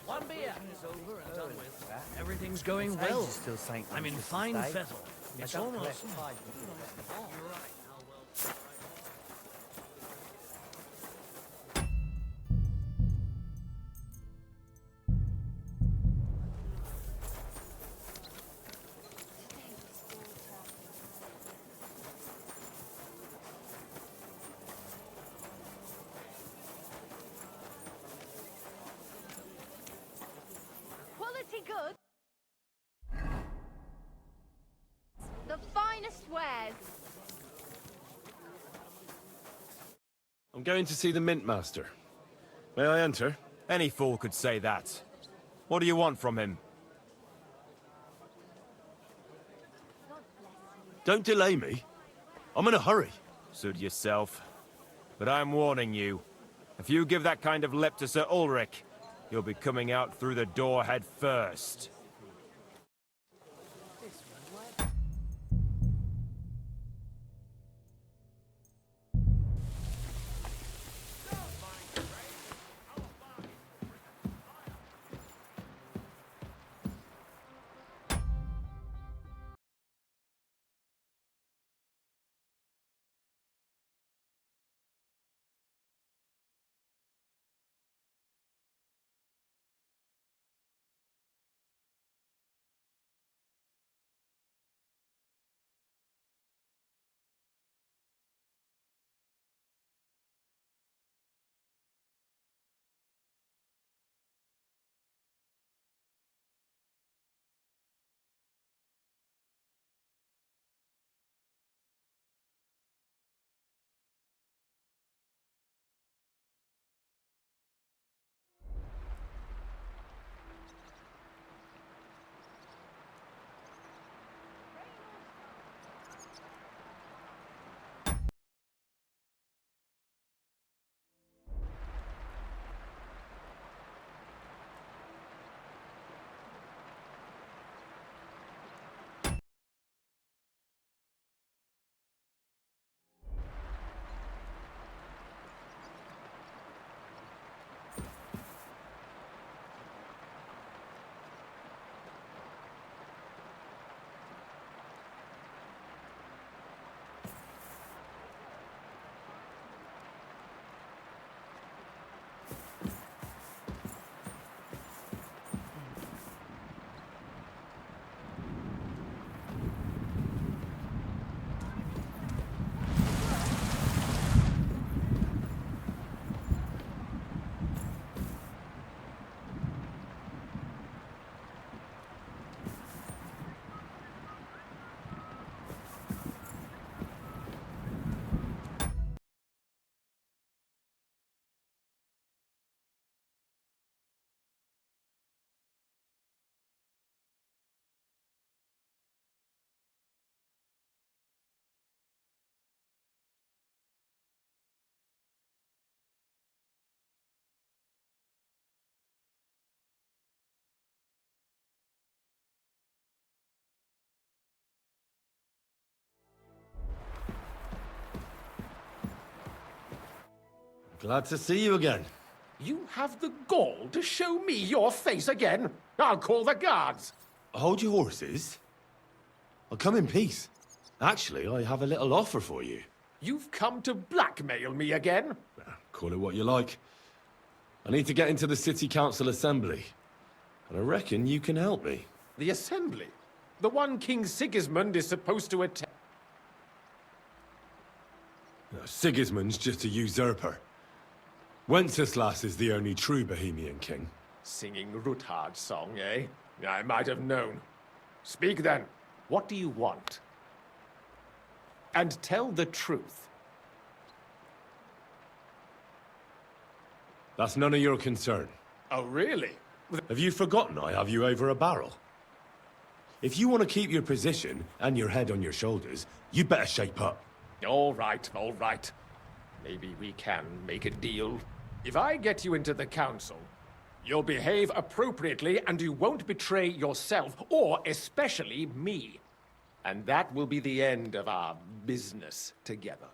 One beer. It's over and done with. Everything's going well. Still saying I'm in fine fettle. It's almost... You're right. How well... Quality good. The finest wares. I'm going to see the Mint Master. May I enter? Any fool could say that. What do you want from him? Don't delay me. I'm in a hurry. Suit yourself. But I'm warning you. If you give that kind of lip to Sir Ulrich, you'll be coming out through the door head first. Glad to see you again. You have the gall to show me your face again? I'll call the guards. Hold your horses. I'll come in peace. Actually, I have a little offer for you. You've come to blackmail me again? Call it what you like. I need to get into the City Council Assembly. And I reckon you can help me. The Assembly? The one King Sigismund is supposed to attend? Sigismund's just a usurper. Wenceslas is the only true Bohemian king. Singing Ruthard's song, eh? I might have known. Speak then. What do you want? And tell the truth. That's none of your concern. Oh, really? Have you forgotten I have you over a barrel? If you want to keep your position and your head on your shoulders, you better shape up. All right, all right. Maybe we can make a deal. If I get you into the council, you'll behave appropriately and you won't betray yourself, or especially me. And that will be the end of our business together.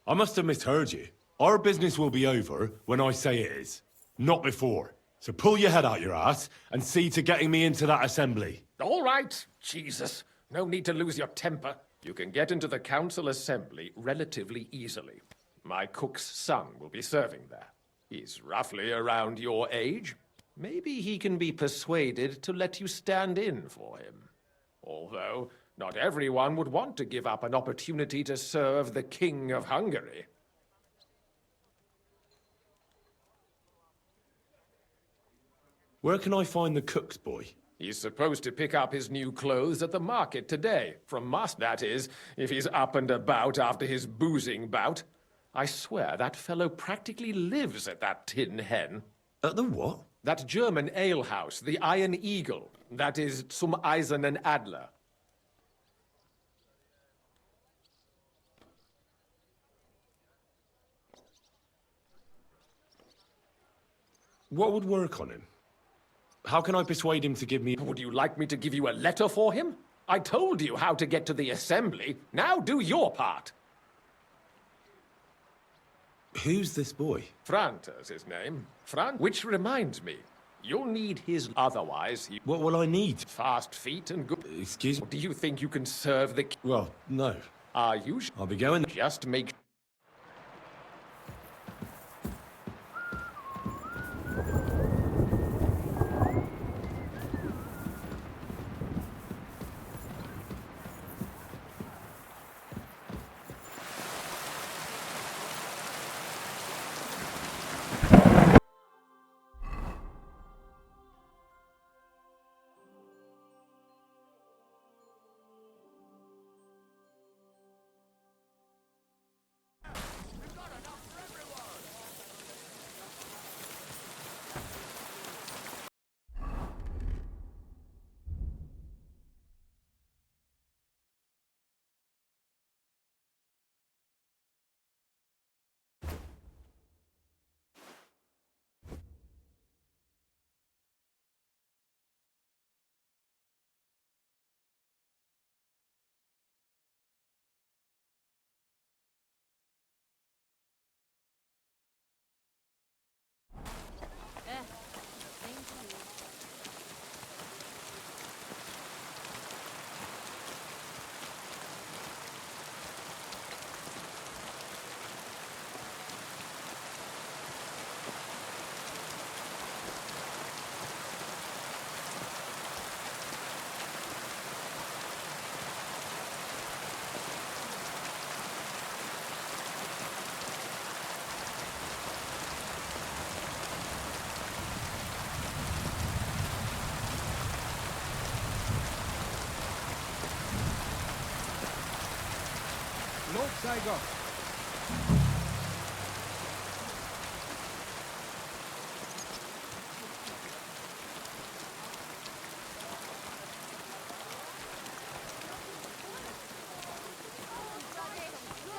I must have misheard you. Our business will be over when I say it is, not before. So pull your head out your ass and see to getting me into that assembly. All right, Jesus. No need to lose your temper. You can get into the council assembly relatively easily. My cook's son will be serving there. He's roughly around your age. Maybe he can be persuaded to let you stand in for him. Although, not everyone would want to give up an opportunity to serve the King of Hungary. Where can I find the cook's boy? He's supposed to pick up his new clothes at the market today. From Must, that is, if he's up and about after his boozing bout. I swear that fellow practically lives at that Tin Hen. At the what? That German alehouse, the Iron Eagle. That is Zum Eisernen Adler. What would work on him? How can I persuade him to give me... Would you like me to give you a letter for him? I told you how to get to the assembly. Now do your part. Who's this boy? Franter's his name. Which reminds me, you'll need his otherwise. What will I need? Fast feet and good... Excuse me? Do you think you can serve the... Well, no. Are you... I'll be going... Just make...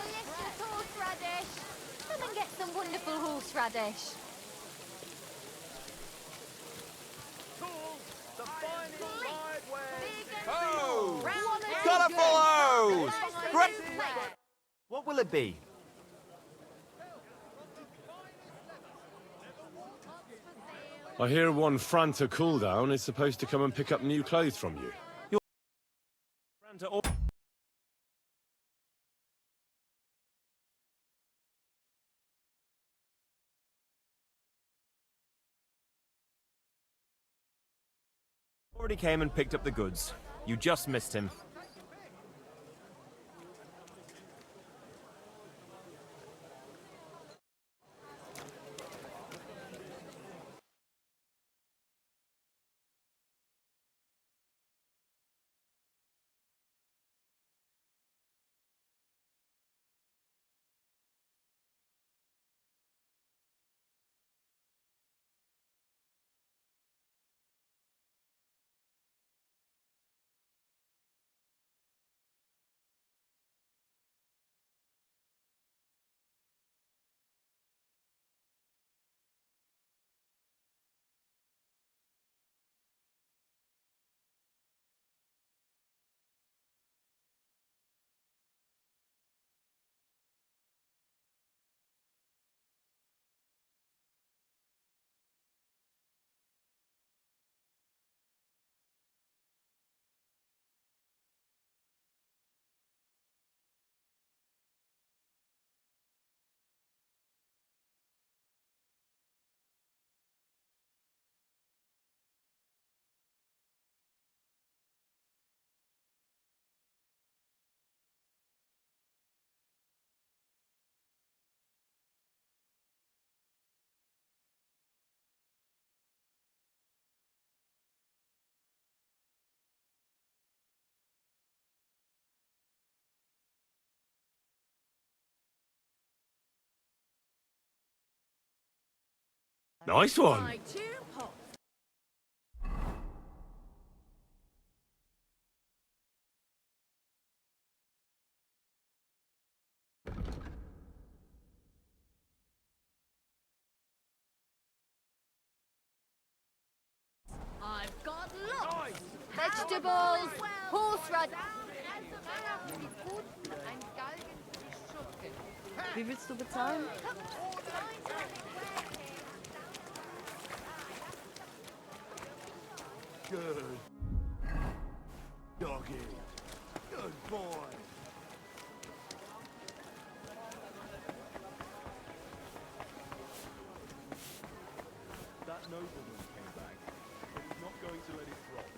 Delicious horseradish. Come and get some wonderful horseradish. Oh! Colourful O's! Great! What will it be? I hear one Franta cooldown is supposed to come and pick up new clothes from you. Already came and picked up the goods. You just missed him. Nice one. My two pots. I've got lots. Vegetables, horseradish. Wie willst du bezahlen? Good. Doggy. Good boy. That nobleman came back, but he's not going to let it drop.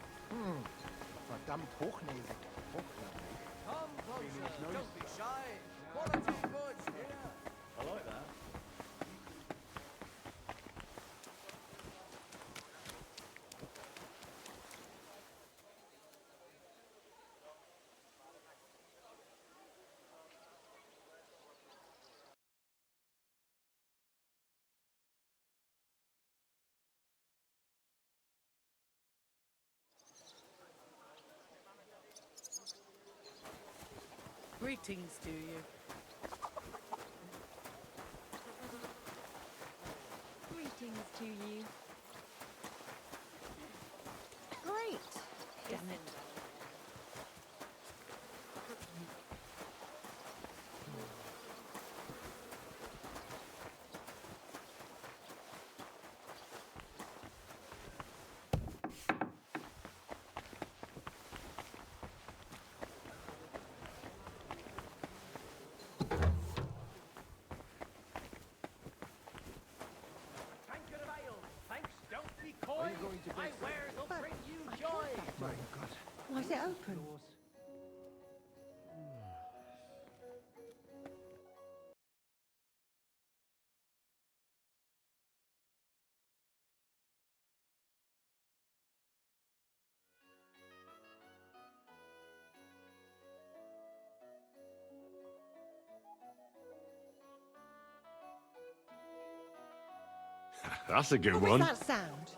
Verdammt hochnäsig. Hochnäsig. Come closer, Don't be shy. Quality goods here. I like that. Greetings to you. Greetings to you. Great. Damn it. Tankard of ale. Thanks, don't be coy. My wares will bring you joy. Why is it open? That's a good What one. was that sound?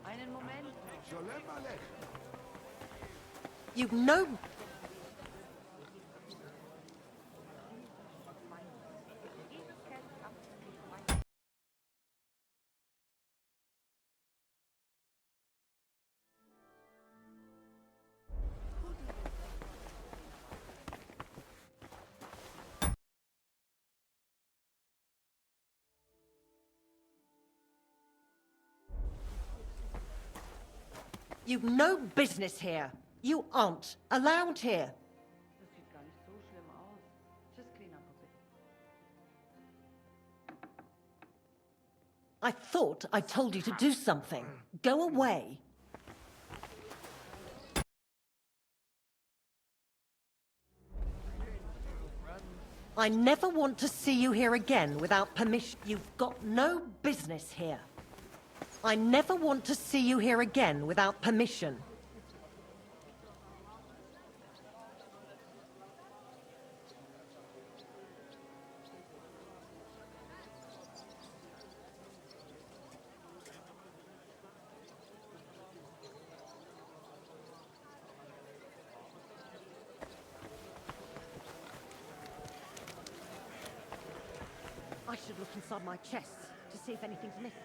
Einen Moment. Sholem Aleichem. You know. You've no business here. You aren't allowed here. Das sieht gar nicht so schlimm aus. Just clean up a bit. I thought I told you to do something. Go away. I never want to see you here again without permission. You've got no business here. I never want to see you here again without permission. I should look inside my chest to see if anything's missing.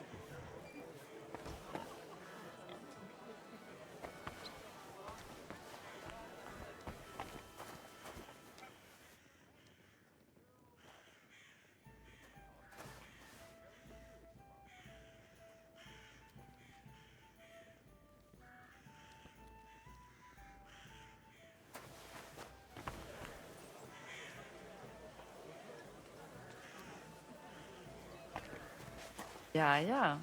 Ja, ja.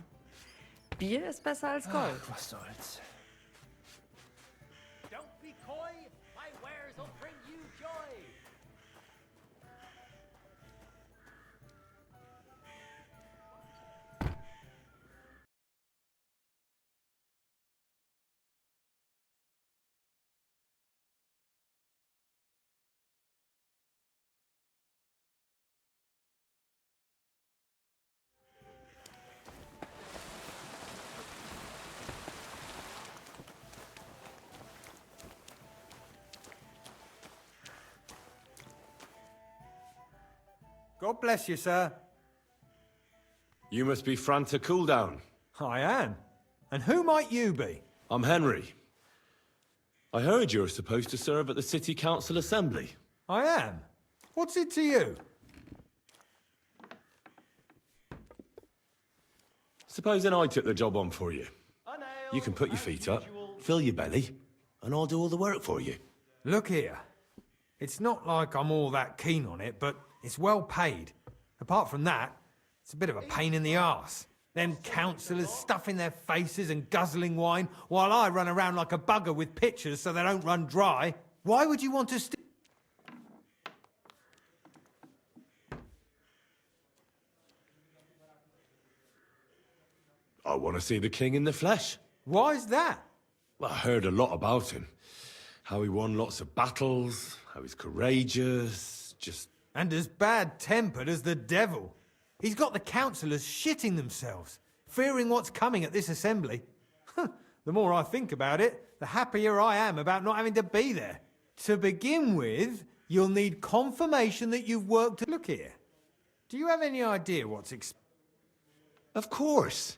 Bier ist besser als Gold. Was soll's. Don't be coy. My wares will bring you joy. God bless you, sir. You must be Franta Cooldown. I am. And who might you be? I'm Henry. I heard you're supposed to serve at the City Council Assembly. I am. What's it to you? Supposing I took the job on for you. You can put your feet up, fill your belly, and I'll do all the work for you. Look here. It's not like I'm all that keen on it, but it's well paid. Apart from that, it's a bit of a pain in the arse. Them councillors stuffing their faces and guzzling wine, while I run around like a bugger with pitchers so they don't run dry. Why would you want to I want to see the king in the flesh. Why's that? Well, I heard a lot about him. How he won lots of battles, how he's courageous, just... And as bad-tempered as the devil. He's got the councillors shitting themselves, fearing what's coming at this assembly. The more I think about it, the happier I am about not having to be there. To begin with, you'll need confirmation that you've worked... Look here. Do you have any idea what's Of course.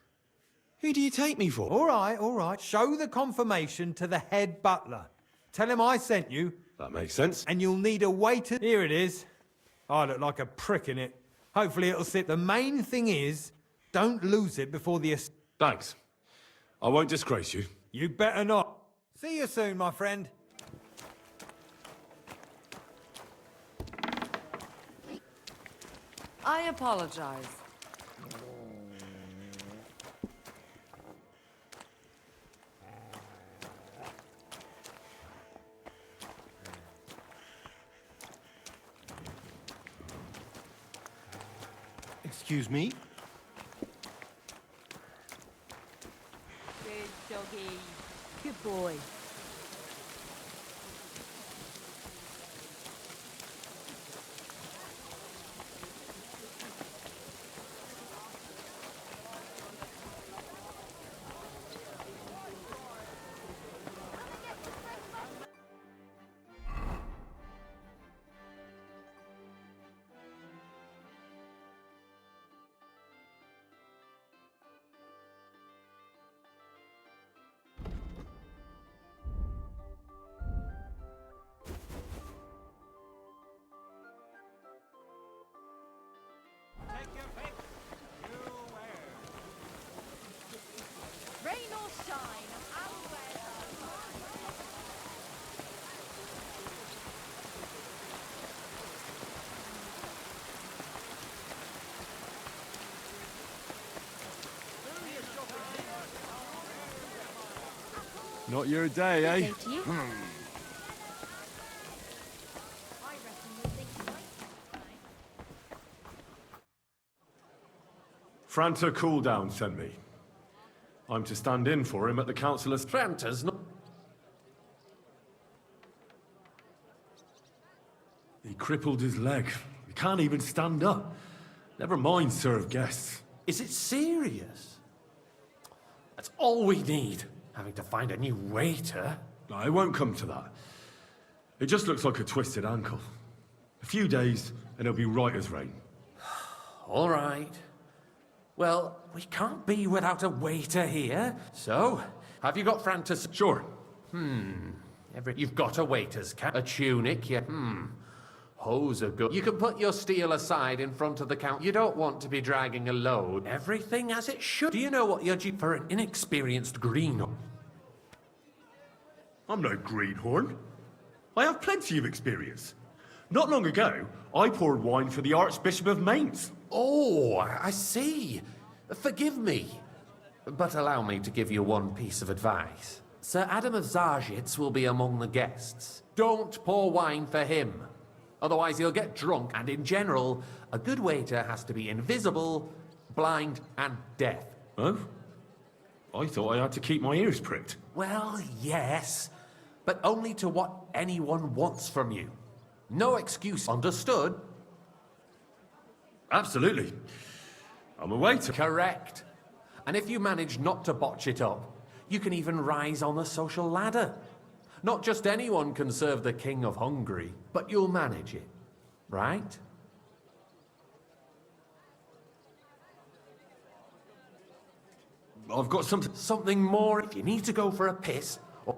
Who do you take me for? All right. Show the confirmation to the head butler. Tell him I sent you. That makes sense. And you'll need a waiter... Here it is. I look like a prick in it. Hopefully it'll sit. The main thing is, don't lose it before the... Thanks. I won't disgrace you. You better not. See you soon, my friend. I apologize. Excuse me? Good doggy. Good boy. Rain or shine, I'll wear Not your day, eh? I reckon you'll think tonight. Franta Cooldown sent me. I'm to stand in for him at the councillor's... Tranter's not... He crippled his leg. He can't even stand up. Never mind serve guests. Is it serious? That's all we need. Having to find a new waiter. No, it won't come to that. It just looks like a twisted ankle. A few days, and he'll be right as rain. All right. Well, we can't be without a waiter here. So, have you got Francis? Sure. You've got a waiter's cap, a tunic, yeah. Hose are good. You can put your steel aside in front of the count. You don't want to be dragging a load. Everything as it should. Do you know what you're due for an inexperienced greenhorn? I'm no greenhorn. I have plenty of experience. Not long ago, I poured wine for the Archbishop of Mainz. Oh, I see. Forgive me. But allow me to give you one piece of advice. Sir Adam of Zargitz will be among the guests. Don't pour wine for him. Otherwise he'll get drunk, and in general, a good waiter has to be invisible, blind, and deaf. Oh? I thought I had to keep my ears pricked. Well, yes, but only to what anyone wants from you. No excuse, understood? Absolutely. I'm a waiter. Correct. And if you manage not to botch it up, you can even rise on the social ladder. Not just anyone can serve the King of Hungary, but you'll manage it, right? I've got something... Something more if you need to go for a piss. Or...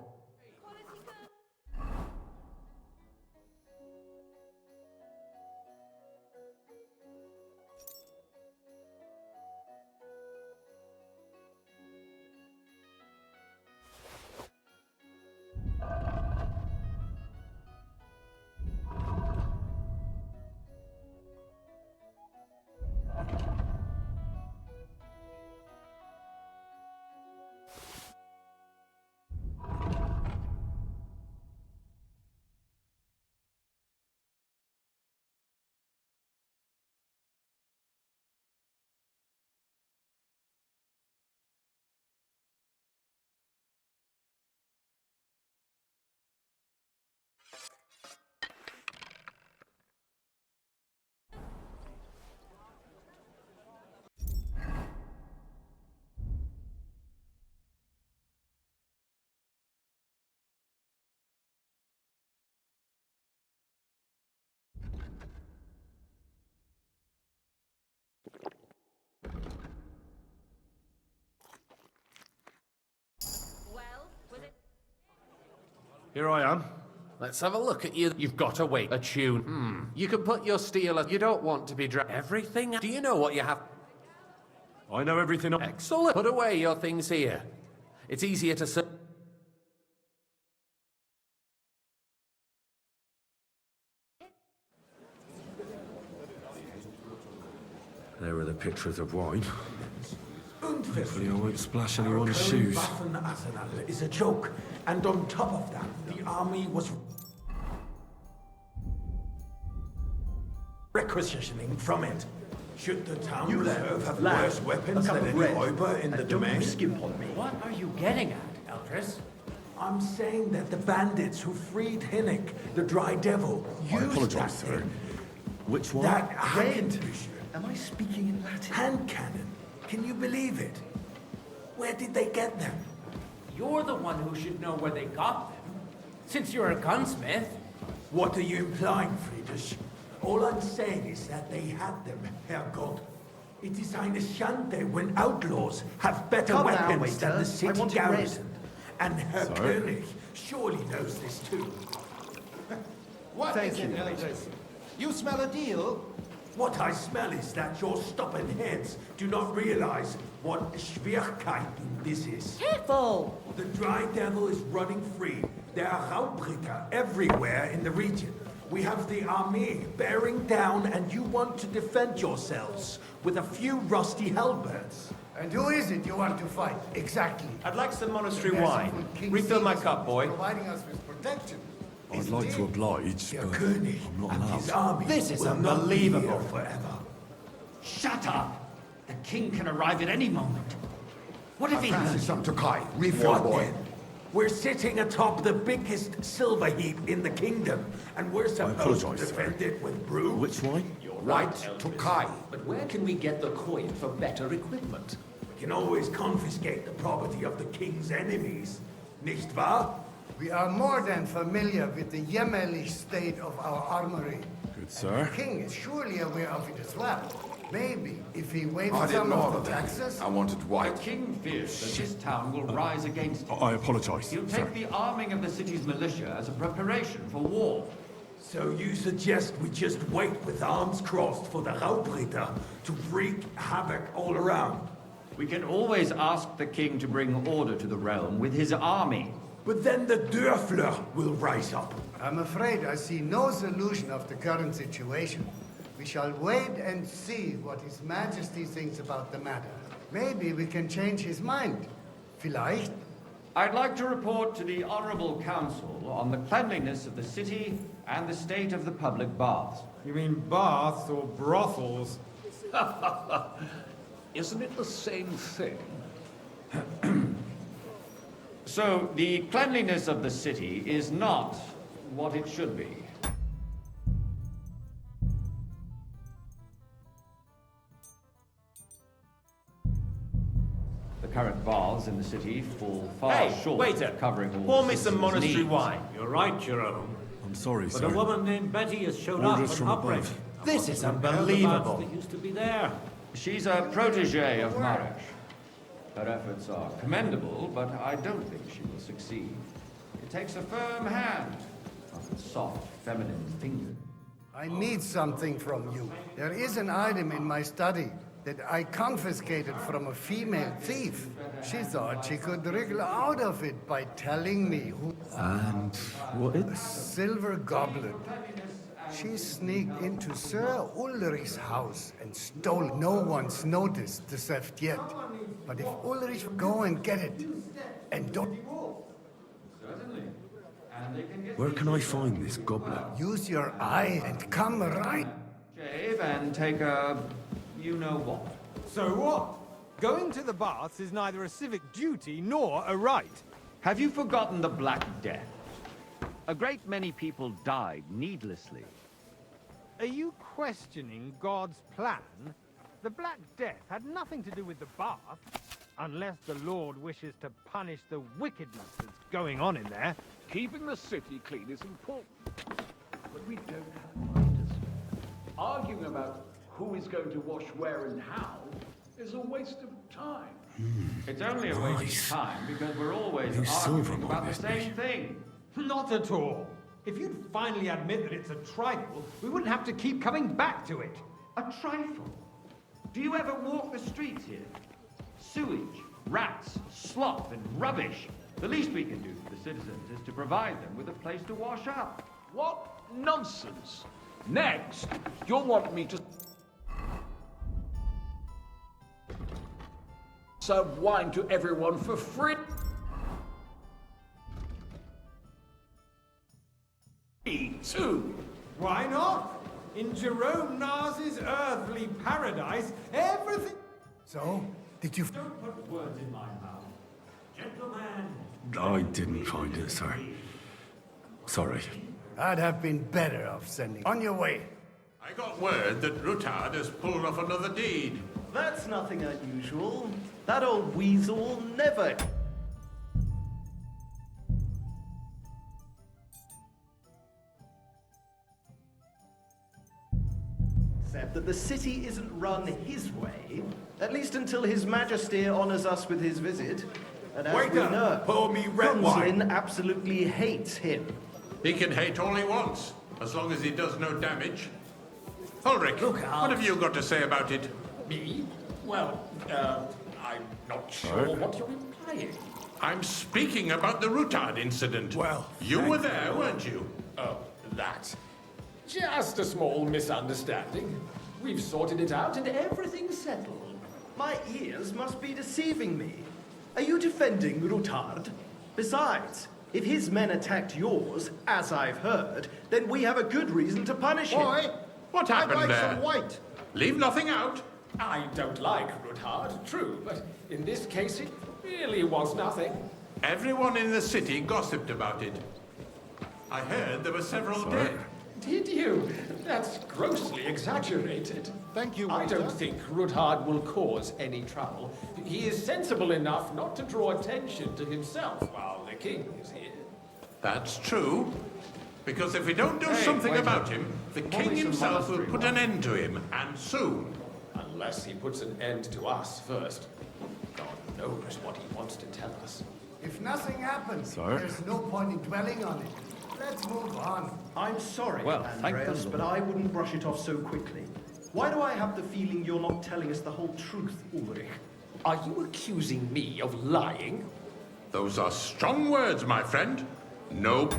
Here I am. Let's have a look at you. You've got to wait a tune. You can put your steel... You don't want to be everything. Do you know what you have? I know everything. Excellent. Put away your things here. It's easier to... There are the pictures of wine. Hopefully I won't splash anyone's shoes. Waffen arsenal is a joke, and on top of that, the army was requisitioning from it. Should the town reserve have worse weapons than any Räuber in the domain? What are you getting at, Elpris? I'm saying that the bandits who freed Hinnick, the Dry Devil, I used apologize, that sir. thing. Which one? That Hakenbücher. Am I speaking in Latin? Hand cannon. Can you believe it? Where did they get them? You're the one who should know where they got them. Since you're a gunsmith. What are you implying, Friedrich? All I'm saying is that they had them, Herrgott. It is eine Schande when outlaws have better Calm down, weapons waiter. than the city want it garrison. And Herr König surely knows this too. What Thank is you. it? You smell a deal? What I smell is that your stubborn heads do not realize what Schwierigkeiten this is. Careful! The Dry Devil is running free. There are Raubricker everywhere in the region. We have the army bearing down, and you want to defend yourselves with a few rusty halberds. And who is it you want to fight, exactly? I'd like some monastery wine. Refill my cup, boy. Providing us with protection. I'd like to oblige, Herr but König I'm not and allowed. his army This is will not be unbelievable. here forever. Shut up! The king can arrive at any moment. What if he... Francis on Tokai, refill What boy. then? We're sitting atop the biggest silver heap in the kingdom, and we're supposed to apologise, defend it with brew? Which wine? Right, Tokai. But where can we get the coin for better equipment? We can always confiscate the property of the king's enemies. Nicht wahr? We are more than familiar with the jämmerlich state of our armory. Good, sir. The king is surely aware of it as well. Maybe if he waived I didn't some know of of the that. taxes. I wanted white. The king fears that this town will rise against him. I apologise. He'll take the arming of the city's militia as a preparation for war. So you suggest we just wait with arms crossed for the Raubritter to wreak havoc all around? We can always ask the king to bring order to the realm with his army. But then the Dörfler will rise up. I'm afraid I see no solution of the current situation. We shall wait and see what His Majesty thinks about the matter. Maybe we can change his mind. Vielleicht? I'd like to report to the Honorable Council on the cleanliness of the city and the state of the public baths. You mean baths or brothels? Isn't it the same thing? So, the cleanliness of the city is not what it should be. The current baths in the city fall far Hey, short waiter, of covering all pour the me some citizens' monastery needs. wine. You're right, Jerome. I'm sorry, But sir. a woman named Betty has showed Orders up from on Upright. above. This is The unbelievable. that used to be there. She's a protege of Marek. Her efforts are commendable, but I don't think she will succeed. It takes a firm hand, not a soft, feminine finger. I need something from you. There is an item in my study that I confiscated from a female thief. She thought she could wriggle out of it by telling me who... And what A silver goblet. She sneaked into Sir Ulrich's house and stole. No one's noticed the theft yet. But if Ulrich go and get it, and don't Where can I find this goblet? use your eye and come right. Shave and take a... you-know-what. So what? Going to the baths is neither a civic duty nor a right. Have you forgotten the Black Death? A great many people died needlessly. Are you questioning God's plan? The Black Death had nothing to do with the bath, unless the Lord wishes to punish the wickedness that's going on in there. Keeping the city clean is important. But we don't have fighters. Arguing about who is going to wash where and how is a waste of time. It's only a waste of time because we're always There's silver arguing on about the this same thing. Not at all. If you'd finally admit that it's a trifle, we wouldn't have to keep coming back to it. A trifle? Do you ever walk the streets here? Sewage, rats, slop, and rubbish. The least we can do for the citizens is to provide them with a place to wash up. What nonsense! Next, you'll want me to serve wine to everyone for free. Too. Why not? In Jerome Nars's earthly paradise, everything... So, did you... Don't put words in my mouth. Gentlemen. I didn't find it, sir. Sorry. I'd have been better off sending... On your way. I got word that Rutard has pulled off another deed. That's nothing unusual. That old weasel never... Except that the city isn't run his way, at least until His Majesty honors us with his visit. And as we Waiter, know, pour me red wine. Gunslin absolutely hates him. He can hate all he wants, as long as he does no damage. Ulrich, Look out. what have you got to say about it? Me? Well, I'm not sure what you're implying. I'm speaking about the Rutard incident. Well, you were there, weren't you? Oh, that. Just a small misunderstanding. We've sorted it out and everything's settled. My ears must be deceiving me. Are you defending Rutard? Besides, if his men attacked yours, as I've heard, then we have a good reason to punish him. Boy, what happened I'd like there? some white. Leave nothing out. I don't like Rutard, true, but in this case really was nothing. Everyone in the city gossiped about it. I heard there were several dead. Did you? That's grossly exaggerated. Thank you, I waiter. don't think Ruthard will cause any trouble. He is sensible enough not to draw attention to himself while the king is here. That's true. Because if we don't do Hey, something waiter. about him, the king Morning, himself will monastery put an end to him, and soon. Unless he puts an end to us first. God knows what he wants to tell us. If nothing happens, Sir? there's no point in dwelling on it. Let's move on. I'm sorry, Well, thank the Andreas, but I wouldn't brush it off so quickly. Why do I have the feeling you're not telling us the whole truth, Ulrich? Are you accusing me of lying? Those are strong words, my friend. No.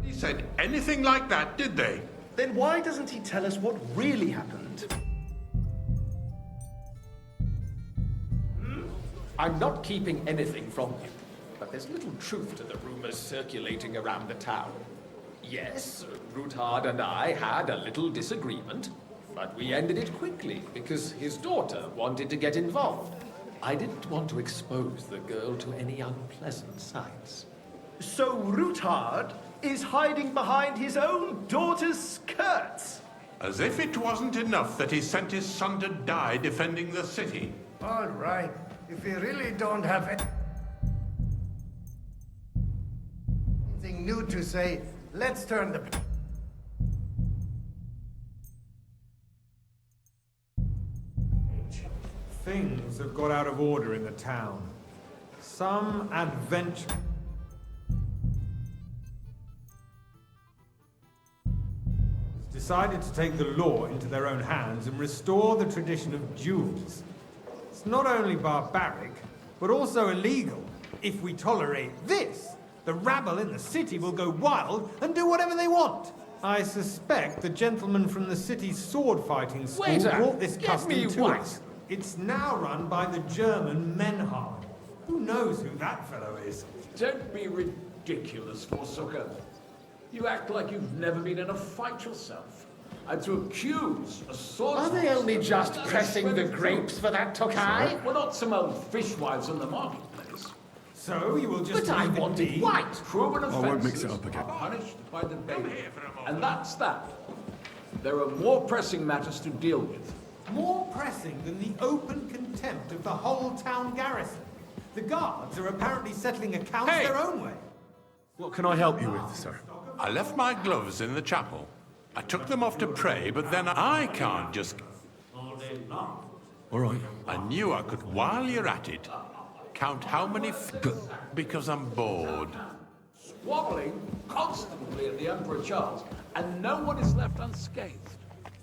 He said anything like that, did they? Then why doesn't he tell us what really happened? I'm not keeping anything from you, but there's little truth to the rumors circulating around the town. Yes, Ruthard and I had a little disagreement, but we ended it quickly because his daughter wanted to get involved. I didn't want to expose the girl to any unpleasant sights. So Ruthard is hiding behind his own daughter's skirts? As if it wasn't enough that he sent his son to die defending the city. All right. If you really don't have anything new to say, let's turn the... Things have got out of order in the town. Some adventure... decided to take the law into their own hands and restore the tradition of duels. It's not only barbaric, but also illegal. If we tolerate this, the rabble in the city will go wild and do whatever they want. I suspect the gentleman from the city's sword-fighting school Waiter, brought this get custom me to what? us. It's now run by the German Menhard. Who knows who that fellow is? Don't be ridiculous, Forsucker. You act like you've never been in a fight yourself. And to accuse a Are they swordsman only of just being pressing the spread grapes for that Tokai? We're not some old fishwives in the marketplace. So you will just But I leave it wanted be? white. Proven offences won't mix it up again. are punished by the bailiff. And that's that. There are more pressing matters to deal with. More pressing than the open contempt of the whole town garrison. The guards are apparently settling accounts Hey! their own way. What can I help you with, sir? I left my gloves in the chapel. I took them off to pray, but then I can't just... All right. I knew I could, while you're at it, count how many because I'm bored. Squabbling constantly at the Emperor Charles, and no one is left unscathed.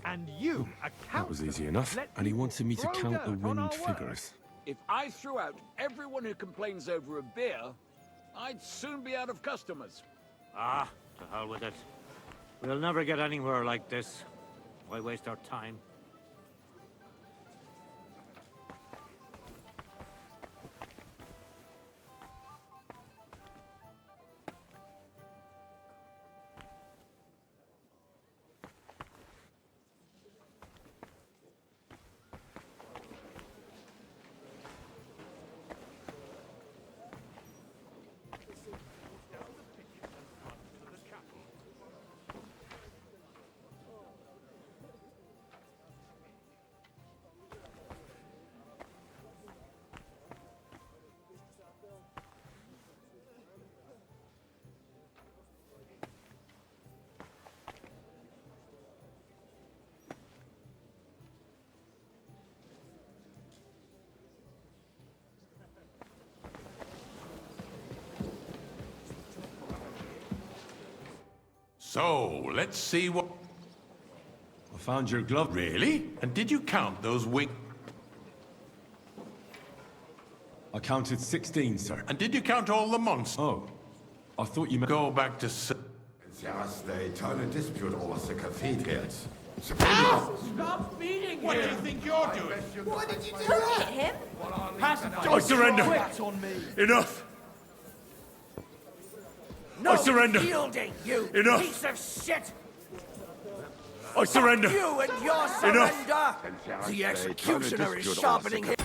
And you, a That was easy enough. And he wanted me to count the winged figures. If I threw out everyone who complains over a beer, I'd soon be out of customers. Ah, to hell with it. We'll never get anywhere like this. Why waste our time? So, let's see what... I found your glove. Really? And did you count those wing... I counted 16, sir. And did you count all the monsters? Oh, I thought you meant... Go back to... Just the eternal dispute over the cathedrals. Stop beating What do you think you're doing? What did you do? Who hit him? I surrender! Enough! No I surrender! yielding, you Enough! piece of shit! I surrender. You and your surrender! The executioner is sharpening his...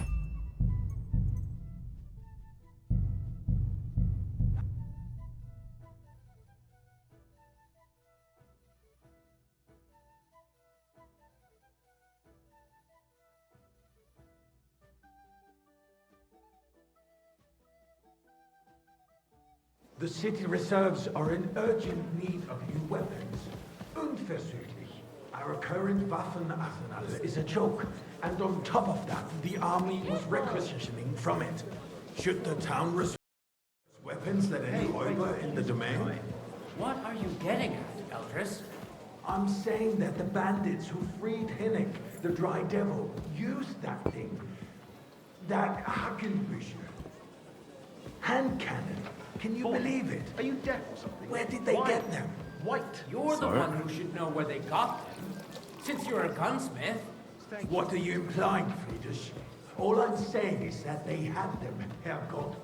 The city reserves are in urgent need of new weapons. Unverzüglich. Our current Waffenarsenal is a joke, and on top of that, the army was requisitioning from it. Should the town reserve weapons that any Räuber in the domain? What are you getting at, Eldris? I'm saying that the bandits who freed Hinnick, the Dry Devil, used that thing. That Hackenbücher. Hand cannon. Can you believe it? Are you deaf or something? Where did they get them? White. You're the one who should know where they got them. Since you're a gunsmith. What are you implying, Friedrich? All I'm saying is that they had them, Herrgott.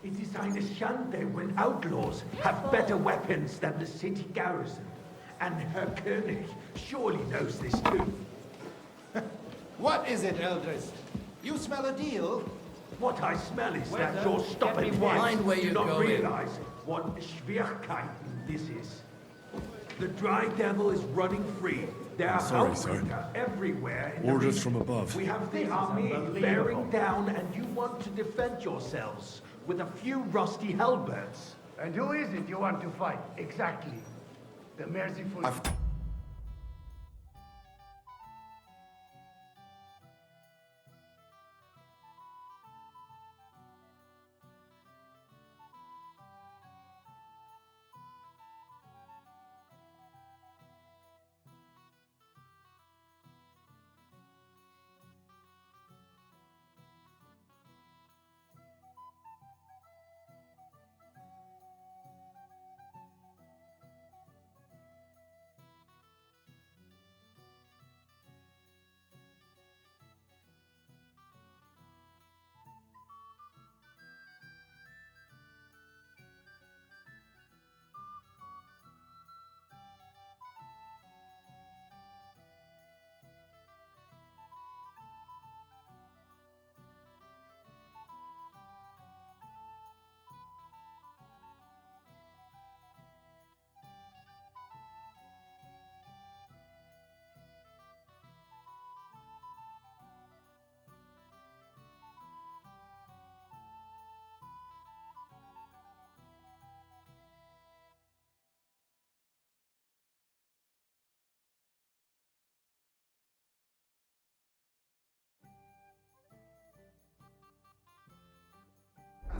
It is eine Schande when outlaws have better weapons than the city garrison. And Herr König surely knows this too. What is it, Eldris? You smell a deal? What I smell is Well, that your stubborn wives mind where do you're not going. realize what Schwierigkeiten this is. The Dry Devil is running free. There are Sorry, sir. Outbreaker everywhere in Orders the from above. We have the army bearing down, and you want to defend yourselves with a few rusty halberds. And who is it you want to fight, exactly? The merciful...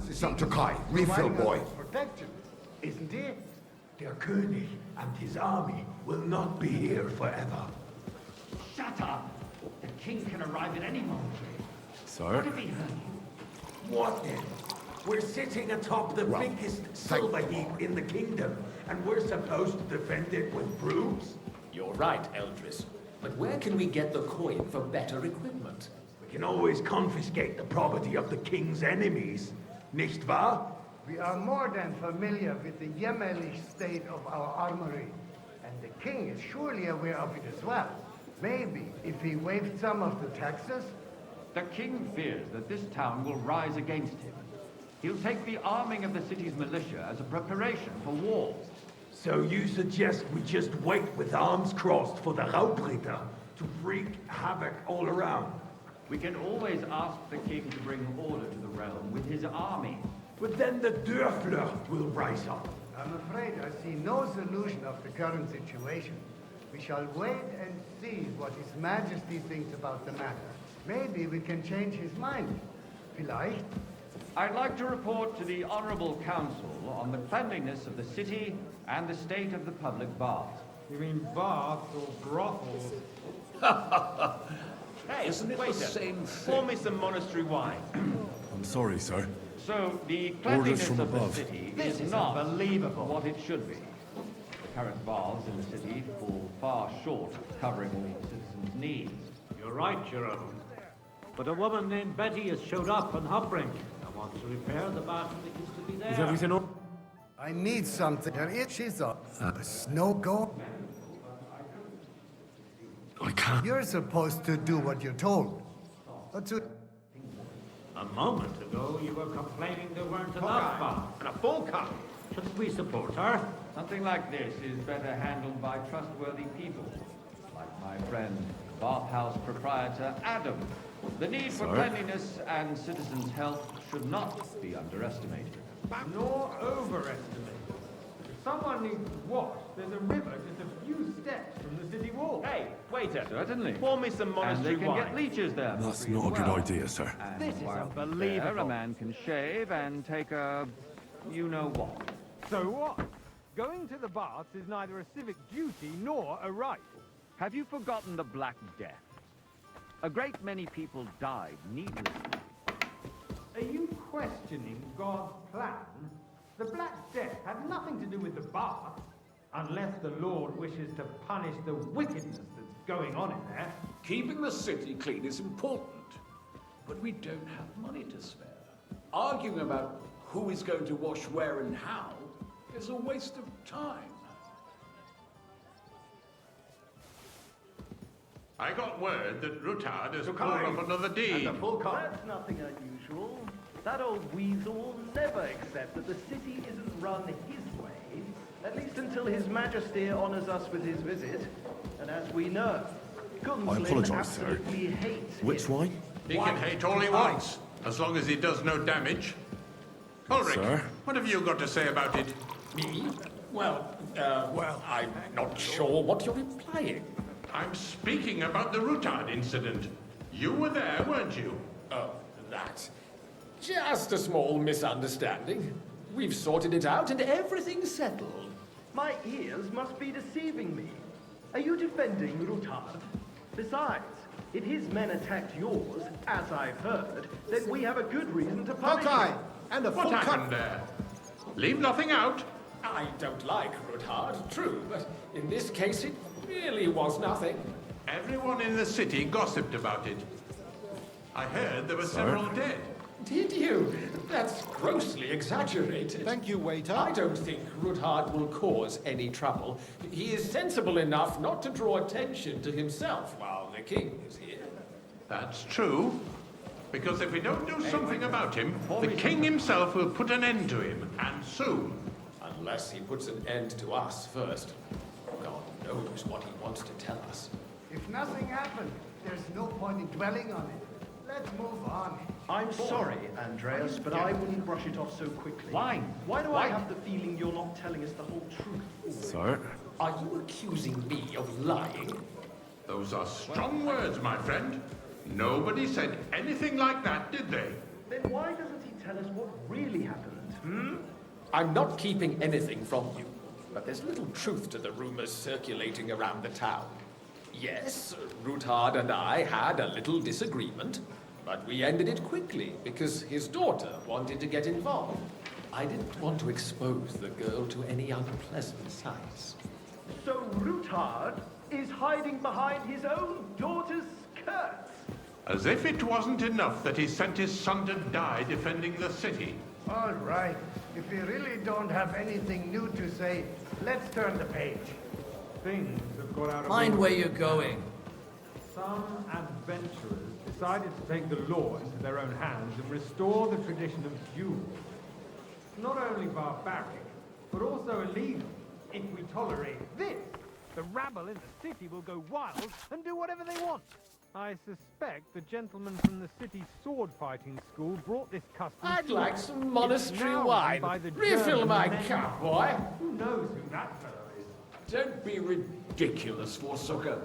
It's up to Kai. Refill, boy. Protection, isn't it? Der König and his army will not be here forever. Shut up! The king can arrive at any moment. Sir? What if he heard you? What then? We're sitting atop the biggest silver heap in the kingdom, and we're supposed to defend it with brooms? You're right, Eldris. But where can we get the coin for better equipment? We can always confiscate the property of the king's enemies, nicht wahr? We are more than familiar with the jämmerlich state of our armory, and the king is surely aware of it as well. Maybe if he waived some of the taxes? The king fears that this town will rise against him. He'll take the arming of the city's militia as a preparation for war. So you suggest we just wait with arms crossed for the Raubritter to wreak havoc all around? We can always ask the king to bring order to the realm with his army. But then the Dörfler will rise up. I'm afraid I see no solution of the current situation. We shall wait and see what His Majesty thinks about the matter. Maybe we can change his mind. Vielleicht? I'd like to report to the Honorable Council on the cleanliness of the city and the state of the public baths. You mean baths or brothels? Hey, isn't it the same Pour me some monastery wine. I'm sorry, sir. So, the Orders cleanliness from of the above. city This is is not unbelievable. what it should be. The current baths in the city fall far short of covering all the citizens' needs. You're right, Your Honor. But a woman named Betty has showed up on Hopbrink and wants to repair the bathroom that used to be there. Is everything all? I need something. There is she's a snow go. You're supposed to do what you're told. What's it? A moment ago, you were complaining there weren't enough baths. And a full cup. Shouldn't we support her? Something like this is better handled by trustworthy people, like my friend, bathhouse proprietor Adam. The need for cleanliness and citizens' health should not be underestimated. Nor overestimated. If someone needs to wash, there's a river just a few steps from the city wall. Hey, waiter. Certainly. Pour me some monastery And they can wine. get leeches there. for That's free not a as good well. idea, sir. And This is while unbelievable. there, a man can shave and take a... you know what. So what? Going to the baths is neither a civic duty nor a right. Have you forgotten the Black Death? A great many people died needlessly. Are you questioning God's plan? The Black Death had nothing to do with the baths, unless the Lord wishes to punish the wickedness that's going on in there. Keeping the city clean is important, but we don't have money to spare. Arguing about who is going to wash where and how is a waste of time. I got word that Rutard has pulled off another deed. And a full cup. That's nothing unusual. That old weasel will never accept that the city isn't run his way, at least until His Majesty honors us with his visit. And as we know, Gunslin apologise, sir. absolutely hates Which him. wine? He can hate all he wants, as long as he does no damage. Ulrich, sir. what have you got to say about it? Me? Well, I'm not sure what you're implying. I'm speaking about the Rutard incident. You were there, weren't you? Oh, that. Just a small misunderstanding. We've sorted it out and everything's settled. My ears must be deceiving me. Are you defending Rutard? Besides, if his men attacked yours, as I've heard, then we have a good reason to punish him. And a What full happened there? Leave nothing out. I don't like Ruthard, true, but in this case it really was nothing. Everyone in the city gossiped about it. I heard there were several dead. Did you? That's grossly exaggerated. Thank you, waiter. I don't think Ruthard will cause any trouble. He is sensible enough not to draw attention to himself while the king is here. That's true. Because if we don't do something about him, the king himself will put an end to him, and soon. Unless he puts an end to us first. God knows what he wants to tell us. If nothing happened, there's no point in dwelling on it. Let's move on. I'm sorry, Andreas, but I wouldn't brush it off so quickly. Why? Why do I have the feeling you're not telling us the whole truth? Sir? Are you accusing me of lying? Those are strong words, my friend. Nobody said anything like that, did they? Then why doesn't he tell us what really happened, I'm not keeping anything from you, but there's little truth to the rumors circulating around the town. Yes, Ruthard and I had a little disagreement, but we ended it quickly because his daughter wanted to get involved. I didn't want to expose the girl to any unpleasant sights. So Rutard is hiding behind his own daughter's skirts? As if it wasn't enough that he sent his son to die defending the city. All right. If you really don't have anything new to say, let's turn the page. Things have got out of Mind order. where you're going. Some adventurers decided to take the law into their own hands and restore the tradition of duel. Not only barbaric, but also illegal. If we tolerate this, the rabble in the city will go wild and do whatever they want. I suspect the gentleman from the city's sword-fighting school brought this custom. I'd to like us. some It's monastery now wine. by the Refill German my men. cup, boy. Who knows who that fellow is? Don't be ridiculous, Forsucker.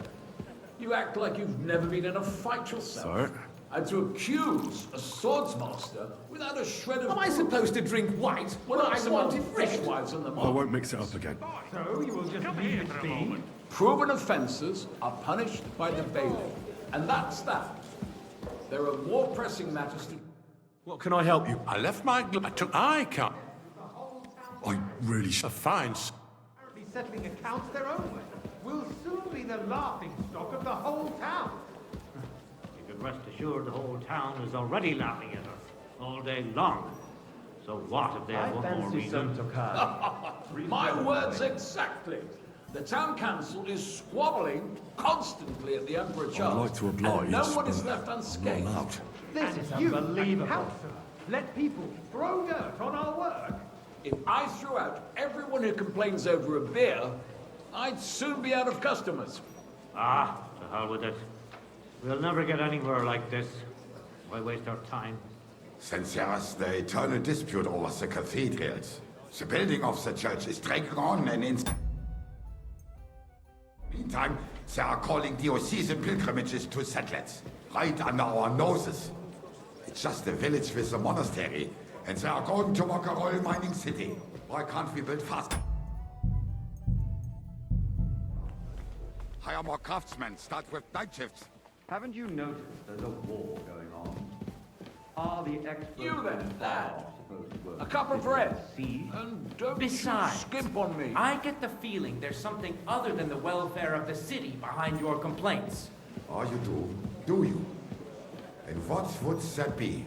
You act like you've never been in a fight yourself. Sir? And to accuse a swordsmaster without a shred of... Am I supposed to drink white when I wanted fresh red? wives on the I market? won't mix it up again. So you will just leave it be? Proven offences are punished by the bailiff. And that's that. There are more pressing matters to... What can I help you? I left my... I can't... I really A fine... Apparently settling accounts their own way. We'll soon be the laughing stock of the whole town. You can rest assured the whole town is already laughing at us all day long. So what if they have one more reason? My words exactly. The town council is squabbling constantly at the Emperor Charles. like to oblige, and no one is but left unscathed. not allowed. This is unbelievable. Let people throw dirt on our work? If I threw out everyone who complains over a beer, I'd soon be out of customers. Ah, to hell with it. We'll never get anywhere like this. Why waste our time? Since there's the eternal dispute over the cathedrals, the building of the church is dragging on and in... Meantime, they are calling diocesan pilgrimages to settlers, right under our noses. It's just a village with a monastery, and they are going to make a royal mining city. Why can't we build faster? Hire more craftsmen, start with night shifts. Haven't you noticed there's a war going on? Are the experts... You then, lad. supposed to work A cup of bread. See? And don't Besides, you skimp on me. I get the feeling there's something other than the welfare of the city behind your complaints. Oh, you do? Do you? And what would that be?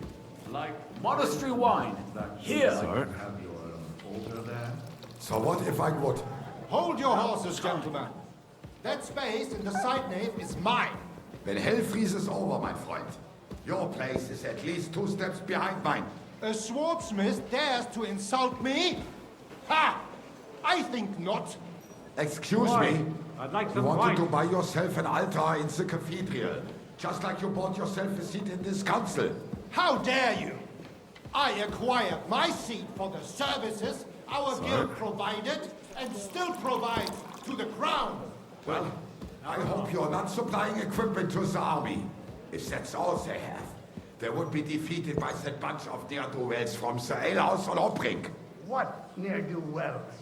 Like monastery wine. Here. Sir? Have your altar there? So what if I would? Hold your horses, gentlemen. That space in the side nave is mine. Then hell freezes over, my friend. Your place is at least 2 steps behind mine. A swordsmith dares to insult me? Ha! I think not. Excuse Why? me? I'd like You some wanted wine. to buy yourself an altar in the cathedral, just like you bought yourself a seat in this council. How dare you? I acquired my seat for the services our guild provided and still provides to the crown. Well, I hope you're not supplying equipment to the army. If that's all they have, they would be defeated by that bunch of ne'er-do-wells from the alehouse on Obrink. What ne'er-do-wells?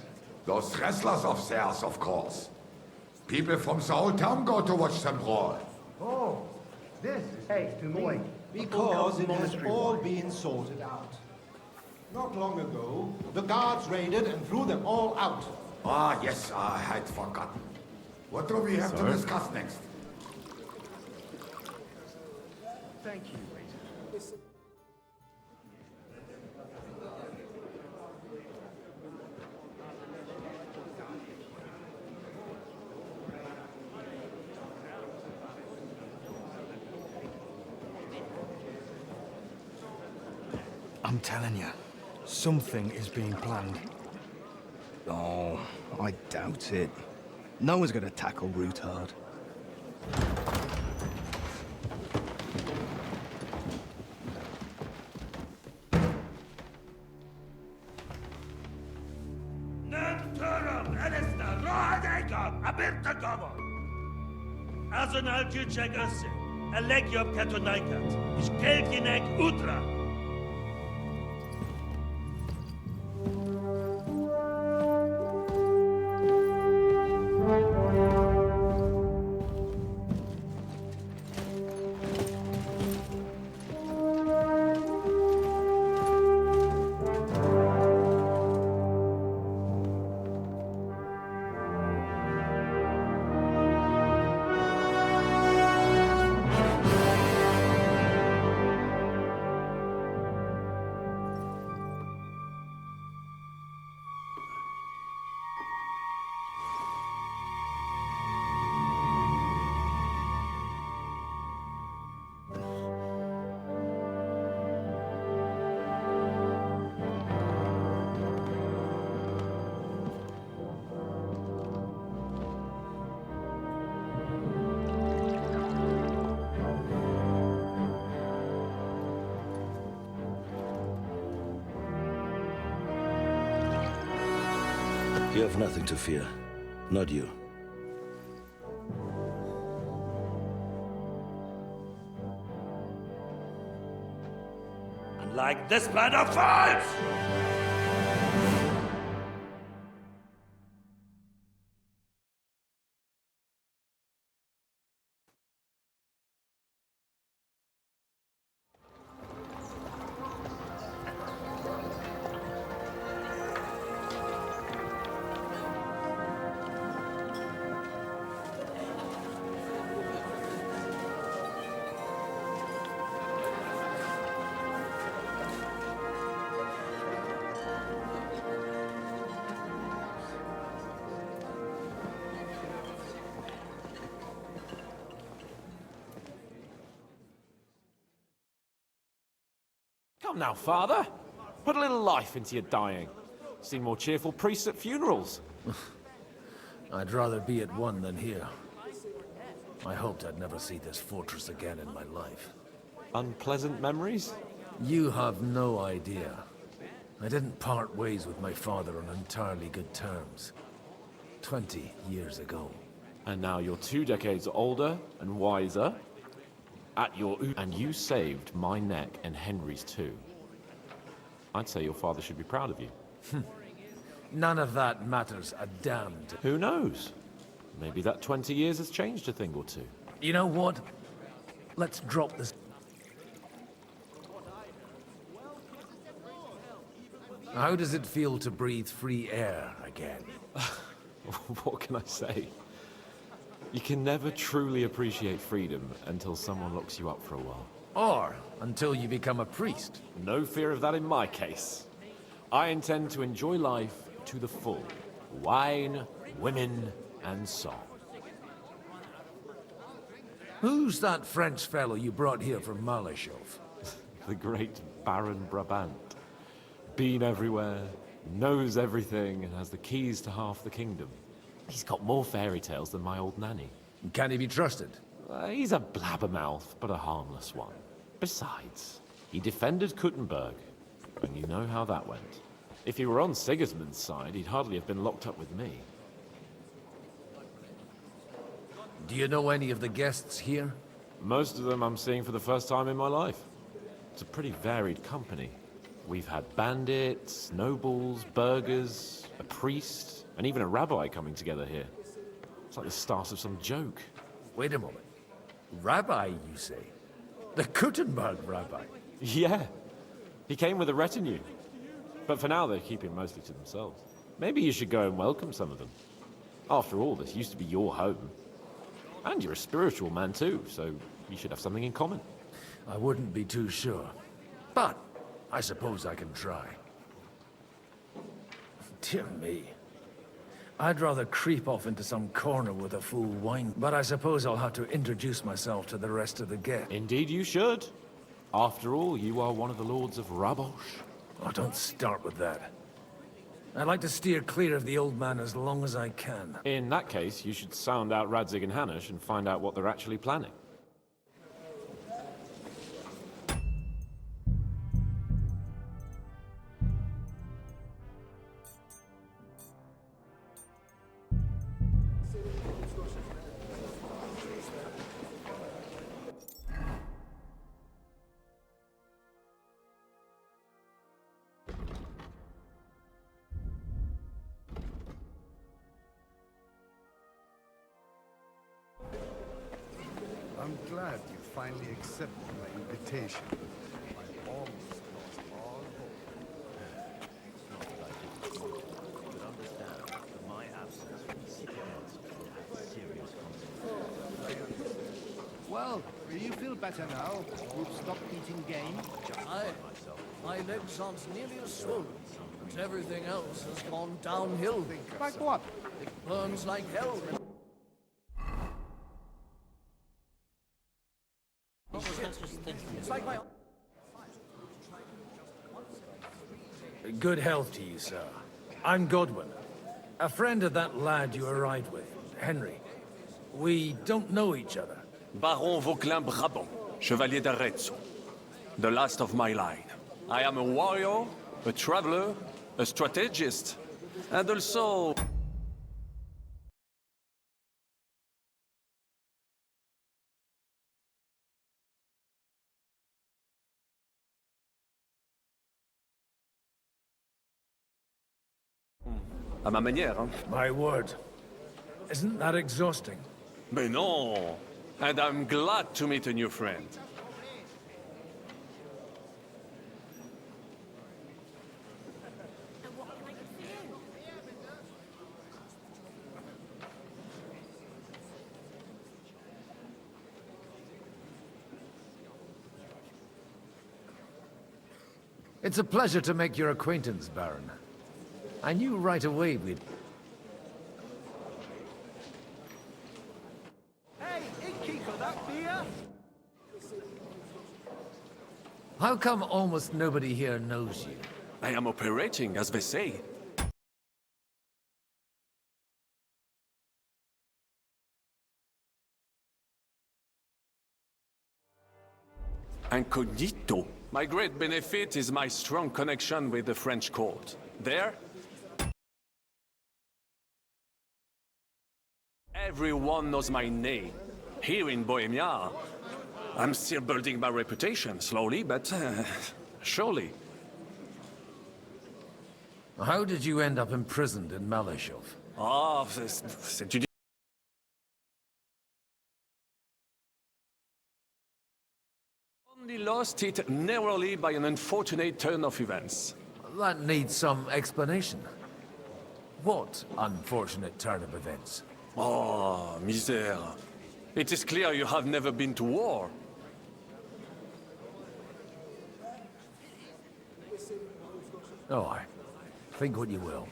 Those wrestlers of theirs, of course. People from the whole town go to watch them brawl. Oh, this is to me. Because it has all been sorted out. Not long ago, the guards raided and threw them all out. Ah, yes, I had forgotten. What do we have to discuss next? Thank you, waiter. I'm telling you, something is being planned. Oh, I doubt it. No one's gonna tackle Rootard. Azon al-Judjag Ase, Alegiop Katonaikat, Ishkelkinek Utra. You have nothing to fear. Not you. Unlike this plan of false! Come now, Father. Put a little life into your dying. Seen more cheerful priests at funerals. I'd rather be at one than here. I hoped I'd never see this fortress again in my life. Unpleasant memories? You have no idea. I didn't part ways with my father on entirely good terms. 20 years ago. And now you're 2 decades older and wiser. And you saved my neck and Henry's too. I'd say your father should be proud of you. None of that matters a damned. Who knows? Maybe that 20 years has changed a thing or two. You know what? Let's drop this. How does it feel to breathe free air again? What can I say? You can never truly appreciate freedom until someone locks you up for a while. Or until you become a priest. No fear of that in my case. I intend to enjoy life to the full. Wine, women, and song. Who's that French fellow you brought here from Malashov? The great Baron Brabant. Been everywhere, knows everything, and has the keys to half the kingdom. He's got more fairy tales than my old nanny. Can he be trusted? He's a blabbermouth, but a harmless one. Besides, he defended Kuttenberg, and you know how that went. If he were on Sigismund's side, he'd hardly have been locked up with me. Do you know any of the guests here? Most of them I'm seeing for the first time in my life. It's a pretty varied company. We've had bandits, nobles, burghers, a priest, and even a rabbi coming together here. It's like the start of some joke. Wait a moment. Rabbi, you say? The Kuttenberg rabbi? Yeah. He came with a retinue. But for now, they're keeping mostly to themselves. Maybe you should go and welcome some of them. After all, this used to be your home. And you're a spiritual man too, so you should have something in common. I wouldn't be too sure. But I suppose I can try. Dear me. I'd rather creep off into some corner with a full wine, but I suppose I'll have to introduce myself to the rest of the guests. Indeed you should. After all, you are one of the lords of Rabosh. Oh, don't start with that. I'd like to steer clear of the old man as long as I can. In that case, you should sound out Radzig and Hanush and find out what they're actually planning. I'm glad you finally accepted my invitation. I almost lost all hope. But understand that my absence from the city will have serious consequences. Well, do you feel better now? You've stopped eating game? My legs aren't nearly as swollen, but everything else has gone downhill. Like what? It burns like hell. It's like my... Good health to you, sir. I'm Godwin, a friend of that lad you arrived with, Henry. We don't know each other. Baron Vauquelin Brabant, Chevalier d'Arezzo. The last of my line. I am a warrior, a traveler, a strategist, and also... À ma manière, hein? My word. Isn't that exhausting? Mais non! And I'm glad to meet a new friend. It's a pleasure to make your acquaintance, Baron. I knew right away we'd... Hey, innkeeper, that beer? How come almost nobody here knows you? I am operating, as they say. Incognito. My great benefit is my strong connection with the French court. There, everyone knows my name. Here in Bohemia, I'm still building my reputation, slowly, but surely. How did you end up imprisoned in Malashov? Ah, c'est une... Only lost it narrowly by an unfortunate turn of events. That needs some explanation. What unfortunate turn of events? Oh, misère. It is clear you have never been to war. Oh, I think what you will.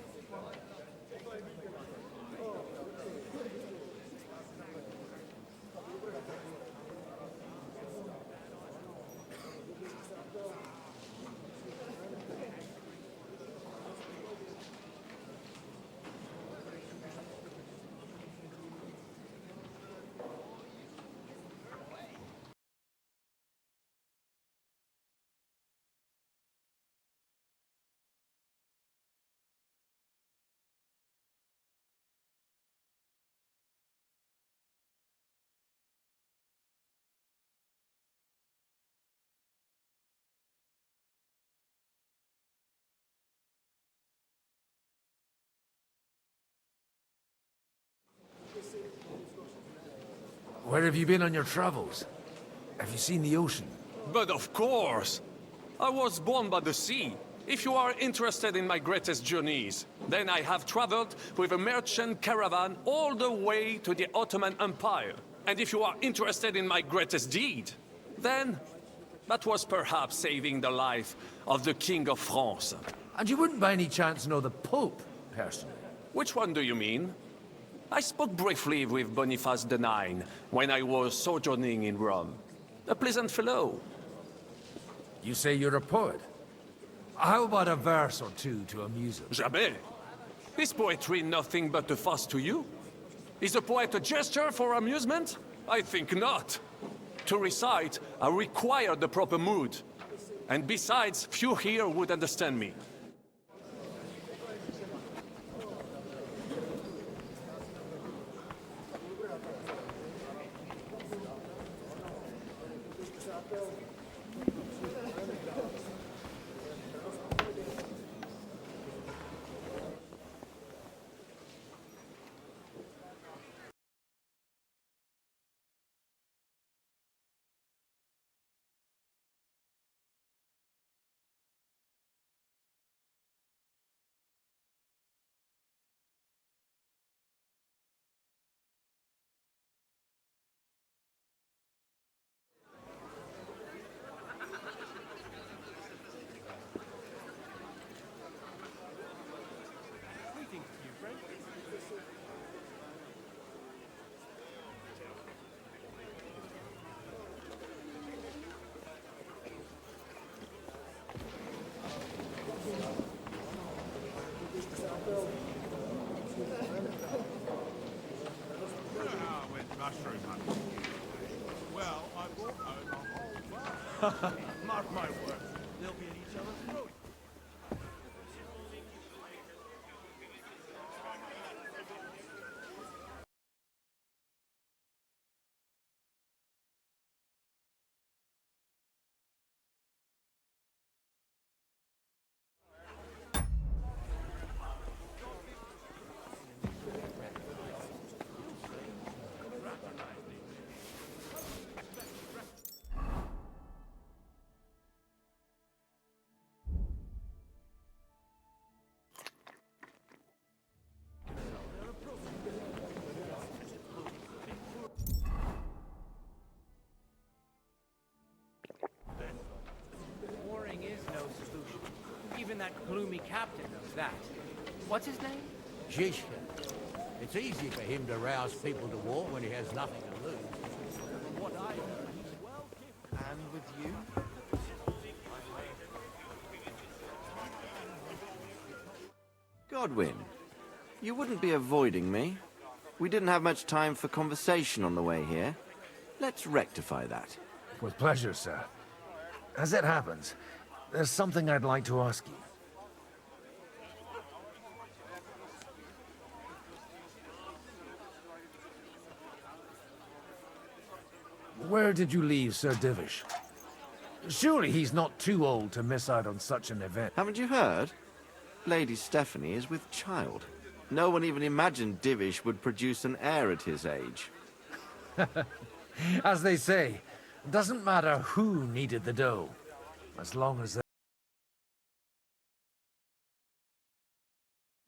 Where have you been on your travels? Have you seen the ocean? But of course! I was born by the sea. If you are interested in my greatest journeys, then I have traveled with a merchant caravan all the way to the Ottoman Empire. And if you are interested in my greatest deed, then that was perhaps saving the life of the King of France. And you wouldn't by any chance know the Pope, personally? Which one do you mean? I spoke briefly with Boniface IX when I was sojourning in Rome. A pleasant fellow. You say you're a poet? How about a verse or two to amuse us? Jamais. Is poetry nothing but a fuss to you? Is a poet a gesture for amusement? I think not. To recite, I require the proper mood. And besides, few here would understand me. Well, I brought home a whole bar. Mark my words, they'll be at each other's throats. Warring is no solution. Even that gloomy captain knows that. What's his name? Zhishka. It's easy for him to rouse people to war when he has nothing to lose. From what I heard, he's well gifted. And with you? Godwin, you wouldn't be avoiding me. We didn't have much time for conversation on the way here. Let's rectify that. With pleasure, sir. As it happens, there's something I'd like to ask you. Where did you leave Sir Divish? Surely he's not too old to miss out on such an event. Haven't you heard? Lady Stephanie is with child. No one even imagined Divish would produce an heir at his age. As they say, doesn't matter who needed the dough, as long as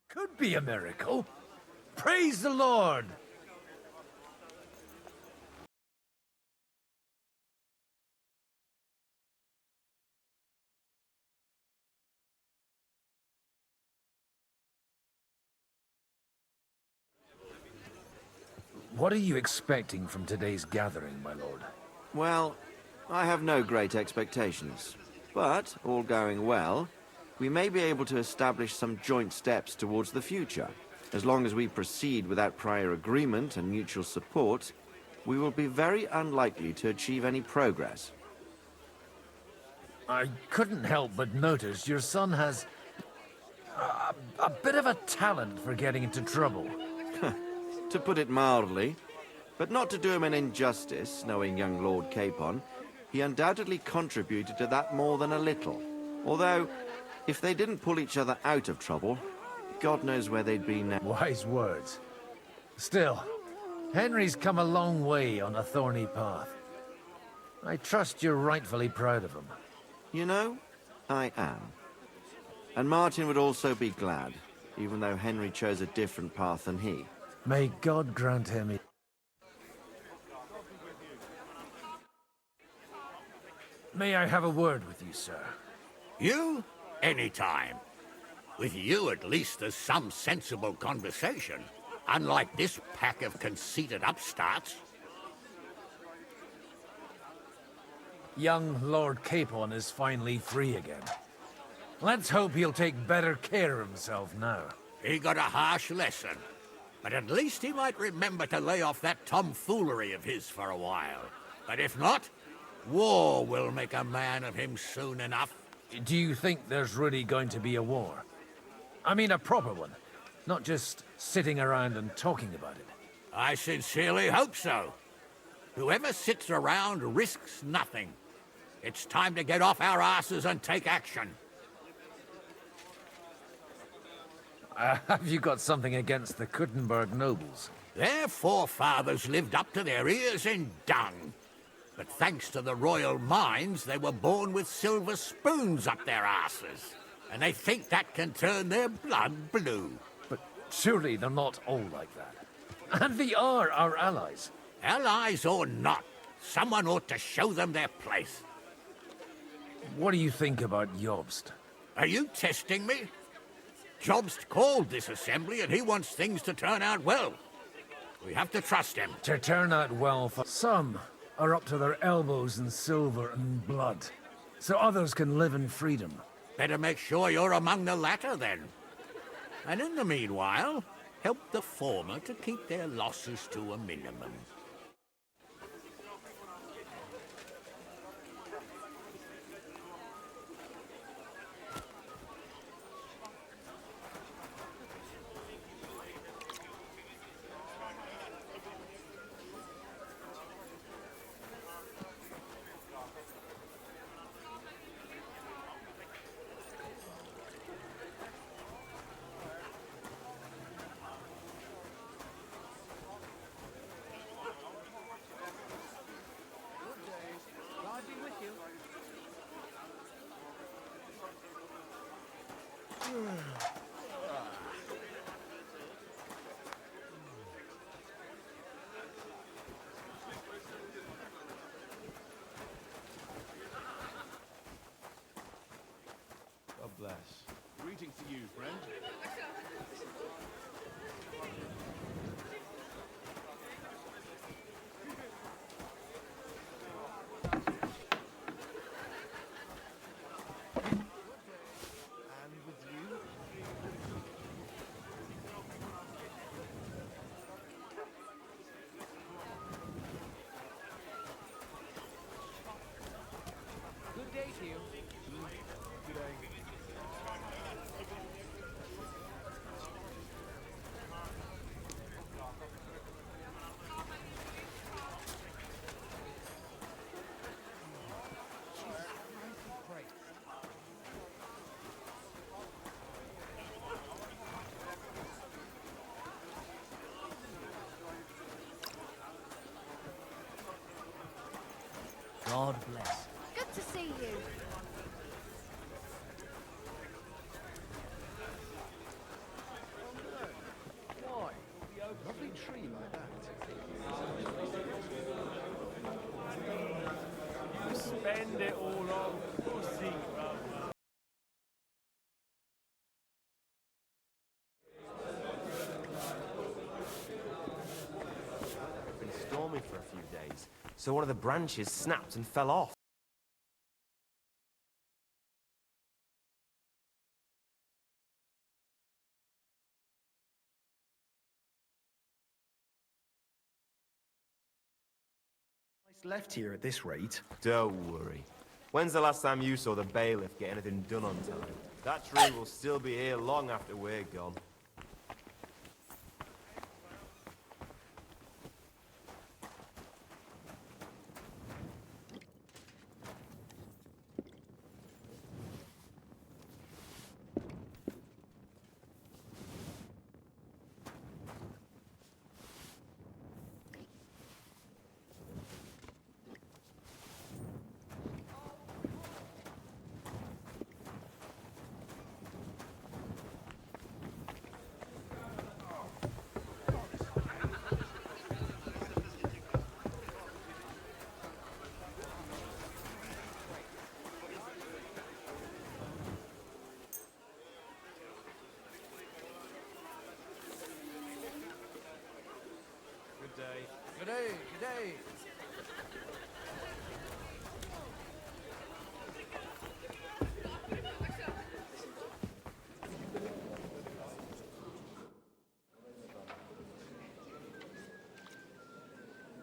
could be a miracle. Praise the Lord! What are you expecting from today's gathering, my lord? Well, I have no great expectations. But, all going well, we may be able to establish some joint steps towards the future. As long as we proceed without prior agreement and mutual support, we will be very unlikely to achieve any progress. I couldn't help but notice your son has a bit of a talent for getting into trouble. To put it mildly, but not to do him an injustice, knowing young Lord Capon, he undoubtedly contributed to that more than a little. Although, if they didn't pull each other out of trouble, God knows where they'd be now. Wise words. Still, Henry's come a long way on a thorny path. I trust you're rightfully proud of him. You know, I am. And Martin would also be glad, even though Henry chose a different path than he. May God grant him... May I have a word with you, sir? You? Anytime. With you, at least, there's some sensible conversation. Unlike this pack of conceited upstarts. Young Lord Capon is finally free again. Let's hope he'll take better care of himself now. He got a harsh lesson. But at least he might remember to lay off that tomfoolery of his for a while. But if not, war will make a man of him soon enough. Do you think there's really going to be a war? I mean a proper one, not just sitting around and talking about it. I sincerely hope so. Whoever sits around risks nothing. It's time to get off our asses and take action. Have you got something against the Kuttenberg nobles? Their forefathers lived up to their ears in dung. But thanks to the royal mines, they were born with silver spoons up their asses. And they think that can turn their blood blue. But surely they're not all like that. And they are our allies. Allies or not, someone ought to show them their place. What do you think about Jobst? Are you testing me? Jobst called this assembly and he wants things to turn out well. We have to trust him. To turn out well for some are up to their elbows in silver and blood, so others can live in freedom. Better make sure you're among the latter then. And in the meanwhile, help the former to keep their losses to a minimum. God bless. Greetings to you, friend. God bless. Good to see you. Why? A lovely tree like that. Spend it all on pussy, brother. Been stormy for a few days, so one of the branches snapped and fell off. Left here at this rate. Don't worry. When's the last time you saw the bailiff get anything done on time? That tree will still be here long after we're gone. Good day, good day.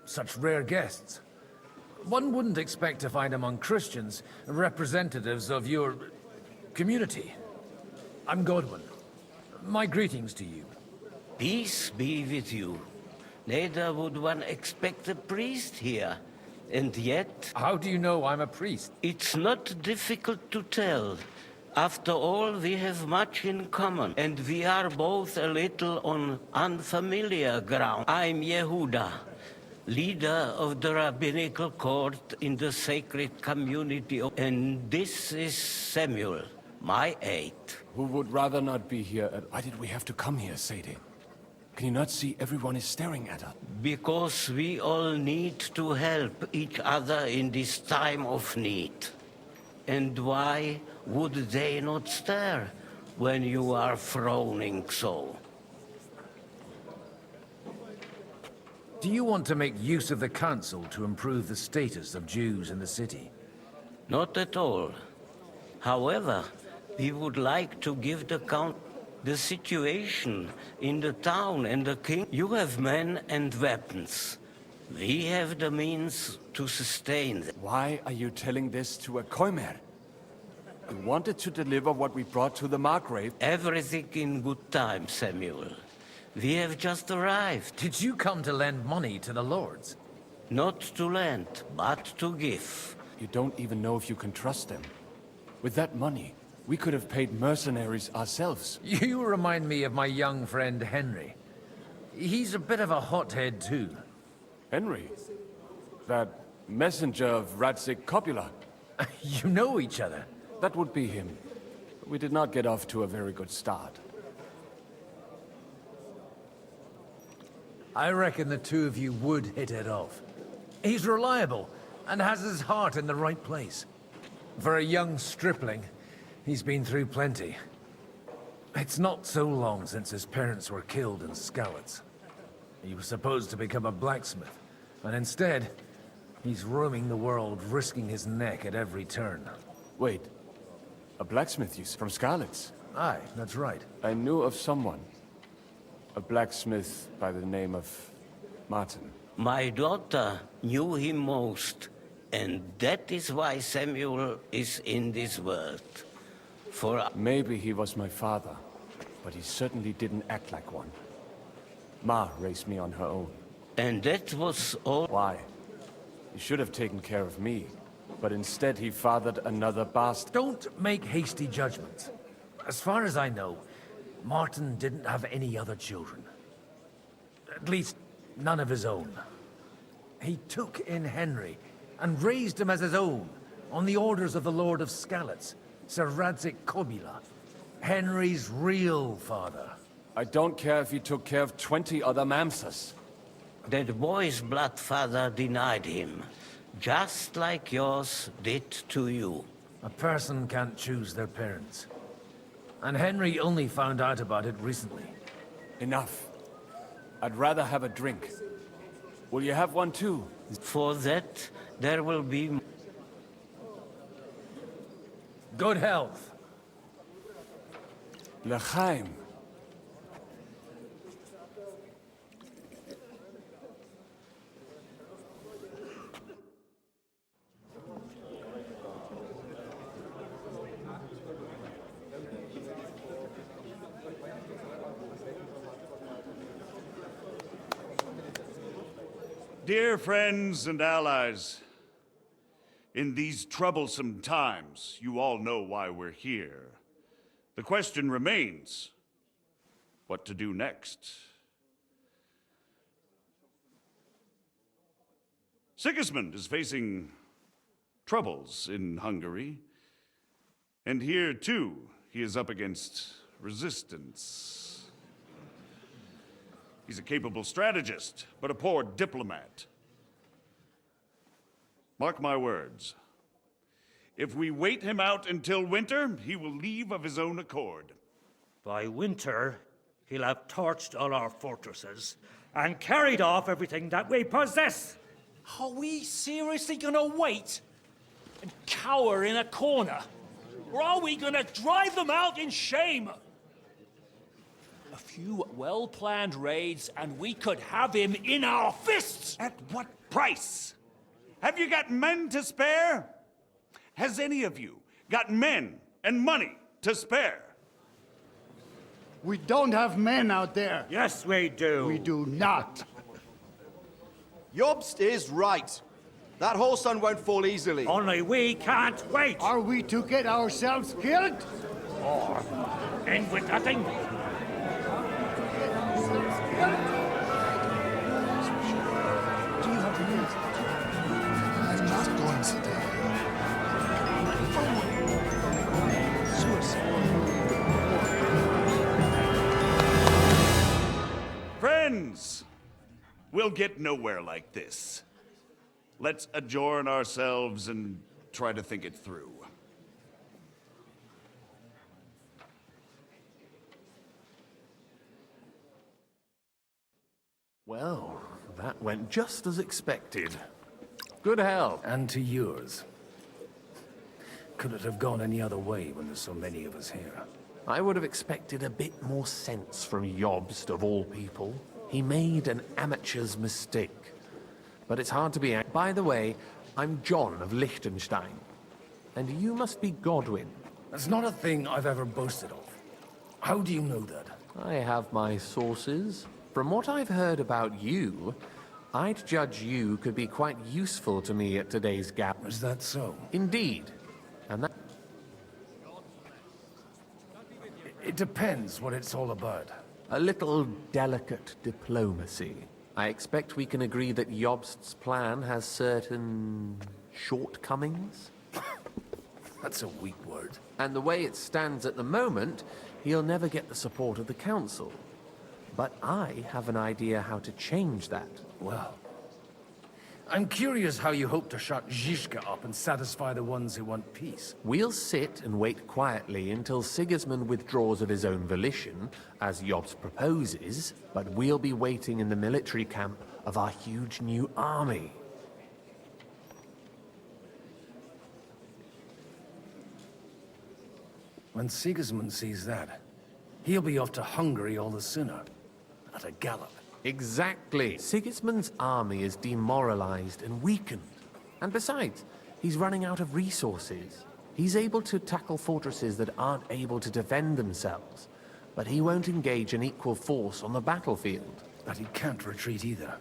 Such rare guests. One wouldn't expect to find among Christians representatives of your community. I'm Godwin. My greetings to you. Peace be with you. Neither would one expect a priest here. And yet... How do you know I'm a priest? It's not difficult to tell. After all, we have much in common, and we are both a little on unfamiliar ground. I'm Yehuda, leader of the rabbinical court in the sacred community, and this is Samuel, my aide. Who would rather not be here at... Why did we have to come here, Sadie? Can you not see everyone is staring at us? Because we all need to help each other in this time of need. And why would they not stare when you are frowning so? Do you want to make use of the council to improve the status of Jews in the city? Not at all. However, we would like to give the count the situation in the town and the king. You have men and weapons. We have the means to sustain them. Why are you telling this to a Koimer? You wanted to deliver what we brought to the Margrave. Everything in good time, Samuel. We have just arrived. Did you come to lend money to the lords? Not to lend, but to give. You don't even know if you can trust them. With that money, we could have paid mercenaries ourselves. You remind me of my young friend Henry. He's a bit of a hothead too. Henry? That messenger of Radzig Copula? You know each other? That would be him. We did not get off to a very good start. I reckon the two of you would hit it off. He's reliable and has his heart in the right place. For a young stripling, he's been through plenty. It's not so long since his parents were killed in Skalitz. He was supposed to become a blacksmith, and instead, he's roaming the world, risking his neck at every turn. Wait, a blacksmith you from Skalitz? Aye, that's right. I knew of someone. A blacksmith by the name of Martin. My daughter knew him most, and that is why Samuel is in this world. For maybe he was my father, but he certainly didn't act like one. Ma raised me on her own. And that was all? Why? He should have taken care of me, but instead he fathered another bastard. Don't make hasty judgments. As far as I know, Martin didn't have any other children. At least, none of his own. He took in Henry, and raised him as his own, on the orders of the Lord of Skalitz, Sir Radzig Kobyla, Henry's real father. I don't care if he took care of 20 other Mamsas. That boy's blood father denied him, just like yours did to you. A person can't choose their parents. And Henry only found out about it recently. Enough. I'd rather have a drink. Will you have one too? For that, there will be... Good health. L'chaim. Dear friends and allies, in these troublesome times, you all know why we're here. The question remains, what to do next? Sigismund is facing troubles in Hungary, and here too, he is up against resistance. He's a capable strategist, but a poor diplomat. Mark my words. If we wait him out until winter, he will leave of his own accord. By winter, he'll have torched all our fortresses and carried off everything that we possess. Are we seriously gonna wait and cower in a corner? Or are we gonna drive them out in shame? A few well-planned raids and we could have him in our fists! At what price? Have you got men to spare? Has any of you got men and money to spare? We don't have men out there. Yes, we do. We do not. Jobst is right. That whole sun won't fall easily. Only we can't wait. Are we to get ourselves killed? Or end with nothing? Friends, we'll get nowhere like this. Let's adjourn ourselves and try to think it through. Well, that went just as expected. Good health. And to yours. Could it have gone any other way when there's so many of us here? I would have expected a bit more sense from Jobst, of all people. He made an amateur's mistake. But it's hard to be... By the way, I'm John of Liechtenstein. And you must be Godwin. That's not a thing I've ever boasted of. How do you know that? I have my sources. From what I've heard about you, I'd judge you could be quite useful to me at today's gap. Is that so? Indeed. And that... It depends what it's all about. A little delicate diplomacy. I expect we can agree that Jobst's plan has certain shortcomings? That's a weak word. And the way it stands at the moment, he'll never get the support of the Council. But I have an idea how to change that. Well, I'm curious how you hope to shut Zizka up and satisfy the ones who want peace. We'll sit and wait quietly until Sigismund withdraws of his own volition, as Jobst proposes, but we'll be waiting in the military camp of our huge new army. When Sigismund sees that, he'll be off to Hungary all the sooner. At a gallop. Exactly. Sigismund's army is demoralized and weakened. And besides, he's running out of resources. He's able to tackle fortresses that aren't able to defend themselves. But he won't engage an equal force on the battlefield. But he can't retreat either.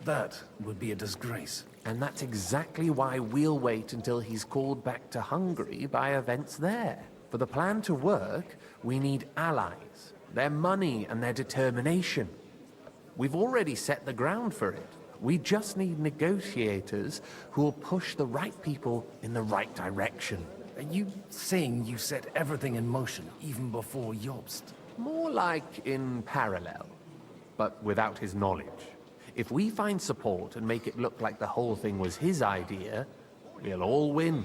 That would be a disgrace. And that's exactly why we'll wait until he's called back to Hungary by events there. For the plan to work, we need allies, their money and their determination. We've already set the ground for it. We just need negotiators who will push the right people in the right direction. Are you saying you set everything in motion even before Jobst? More like in parallel, but without his knowledge. If we find support and make it look like the whole thing was his idea, we'll all win.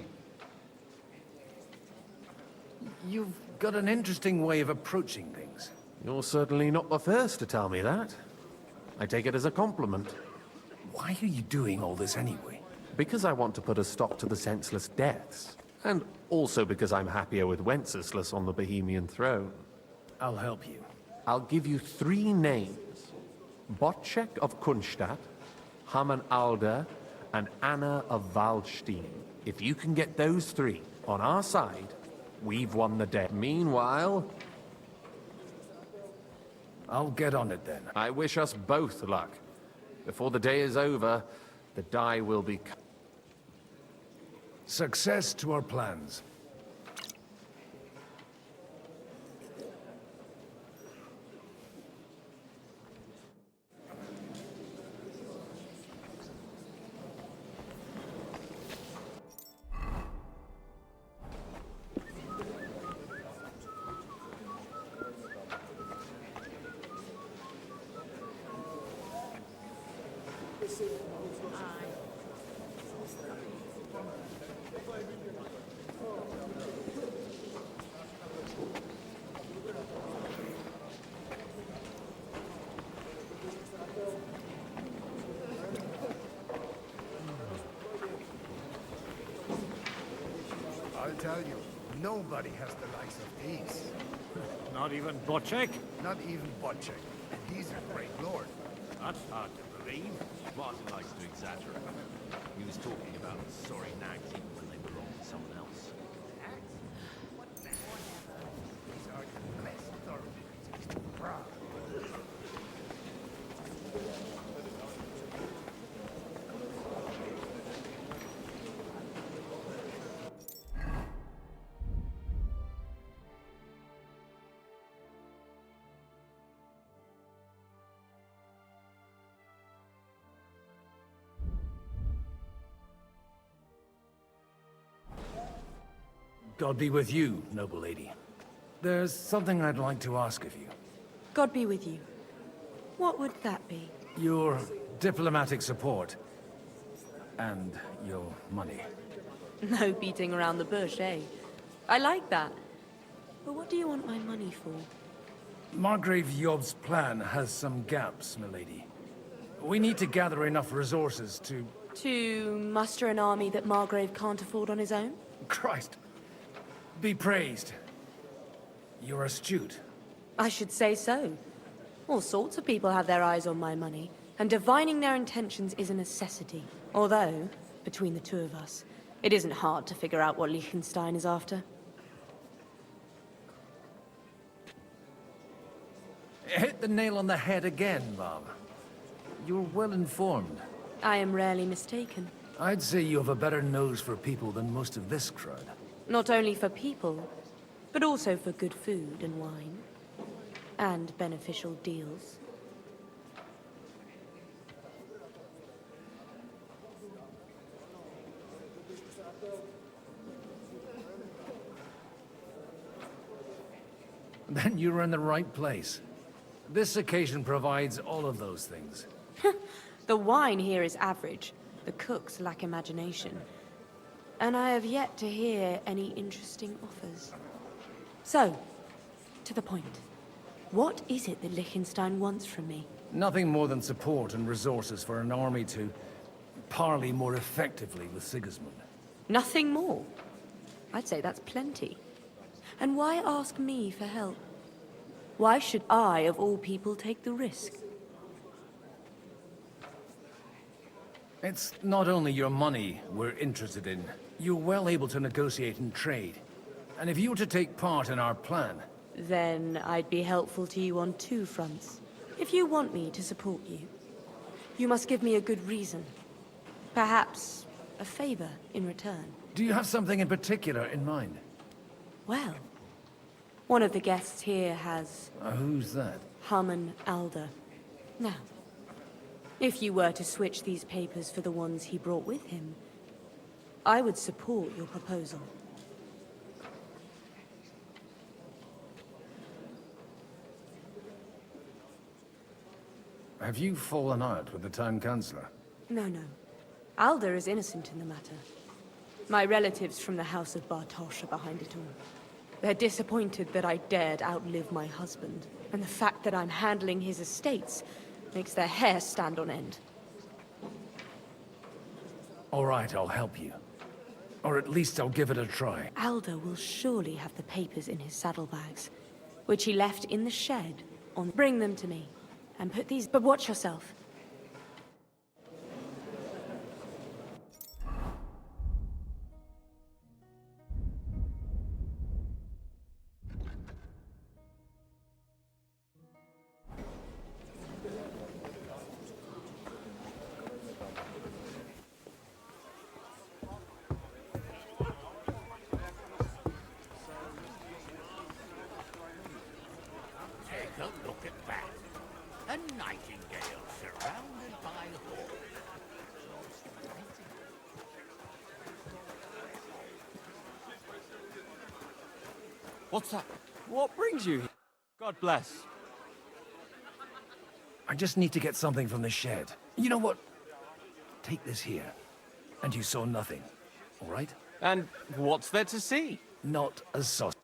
You've got an interesting way of approaching things. You're certainly not the first to tell me that. I take it as a compliment. Why are you doing all this anyway? Because I want to put a stop to the senseless deaths. And also because I'm happier with Wenceslas on the Bohemian throne. I'll help you. I'll give you 3 names. Bocek of Kunstadt, Haman Alder, and Anna of Waldstein. If you can get those 3 on our side, we've won the day. Meanwhile... I'll get on it then. I wish us both luck. Before the day is over, the die will be... Success to our plans. I'll tell you, nobody has the likes of these. Not even Bocek? Not even Bocek. And he's a great lord. That's hard to believe. Martin likes to exaggerate. He was talking about sorry nags even when they belong to someone else. These are the best thoroughbreds. Proud. God be with you, noble lady. There's something I'd like to ask of you. God be with you. What would that be? Your diplomatic support. And your money. No beating around the bush, eh? I like that. But what do you want my money for? Margrave Job's plan has some gaps, milady. We need to gather enough resources to... To muster an army that Margrave can't afford on his own? Christ. Be praised. You're astute. I should say so. All sorts of people have their eyes on my money, and divining their intentions is a necessity. Although, between the 2 of us, it isn't hard to figure out what Liechtenstein is after. Hit the nail on the head again, Bob. You're well informed. I am rarely mistaken. I'd say you have a better nose for people than most of this crowd. Not only for people, but also for good food and wine. And beneficial deals. Then you're in the right place. This occasion provides all of those things. The wine here is average. The cooks lack imagination. And I have yet to hear any interesting offers. So, to the point. What is it that Liechtenstein wants from me? Nothing more than support and resources for an army to parley more effectively with Sigismund. Nothing more? I'd say that's plenty. And why ask me for help? Why should I, of all people, take the risk? It's not only your money we're interested in. You're well able to negotiate and trade. And if you were to take part in our plan... Then I'd be helpful to you on 2 fronts. If you want me to support you, you must give me a good reason. Perhaps a favor in return. Do you have something in particular in mind? Well, one of the guests here has... Who's that? Haman Alder. Now, If you were to switch these papers for the ones he brought with him, I would support your proposal. Have you fallen out with the town councillor? No, no. Alder is innocent in the matter. My relatives from the House of Bartosz are behind it all. They're disappointed that I dared outlive my husband, and the fact that I'm handling his estates makes their hair stand on end. All right, I'll help you. Or at least I'll give it a try. Alder will surely have the papers in his saddlebags, which he left in the shed on... Bring them to me, and put these... But watch yourself. Take a look at that. A nightingale surrounded by hawks. What's that? What brings you here? God bless. I just need to get something from the shed. You know what? Take this here. And you saw nothing. All right? And what's there to see? Not a sausage.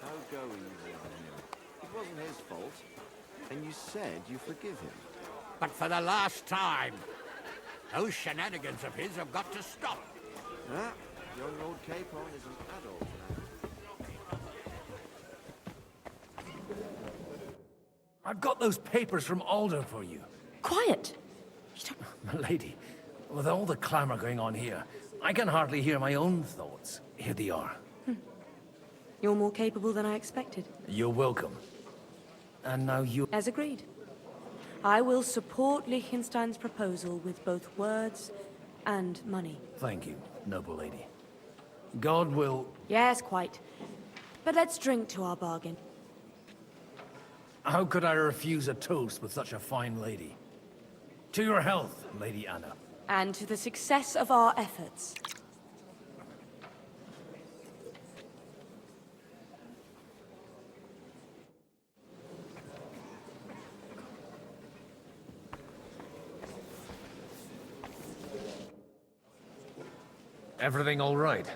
How go easy on him? It wasn't his fault. And you said you forgive him. But for the last time, those shenanigans of his have got to stop. Ah, young Lord Capon is an adult now. I've got those papers from Alder for you. Quiet! Milady, with all the clamor going on here, I can hardly hear my own thoughts. Here they are. You're more capable than I expected. You're welcome. And now you... As agreed. I will support Liechtenstein's proposal with both words and money. Thank you, noble lady. God will... Yes, quite. But let's drink to our bargain. How could I refuse a toast with such a fine lady? To your health, Lady Anna. And to the success of our efforts. Everything all right?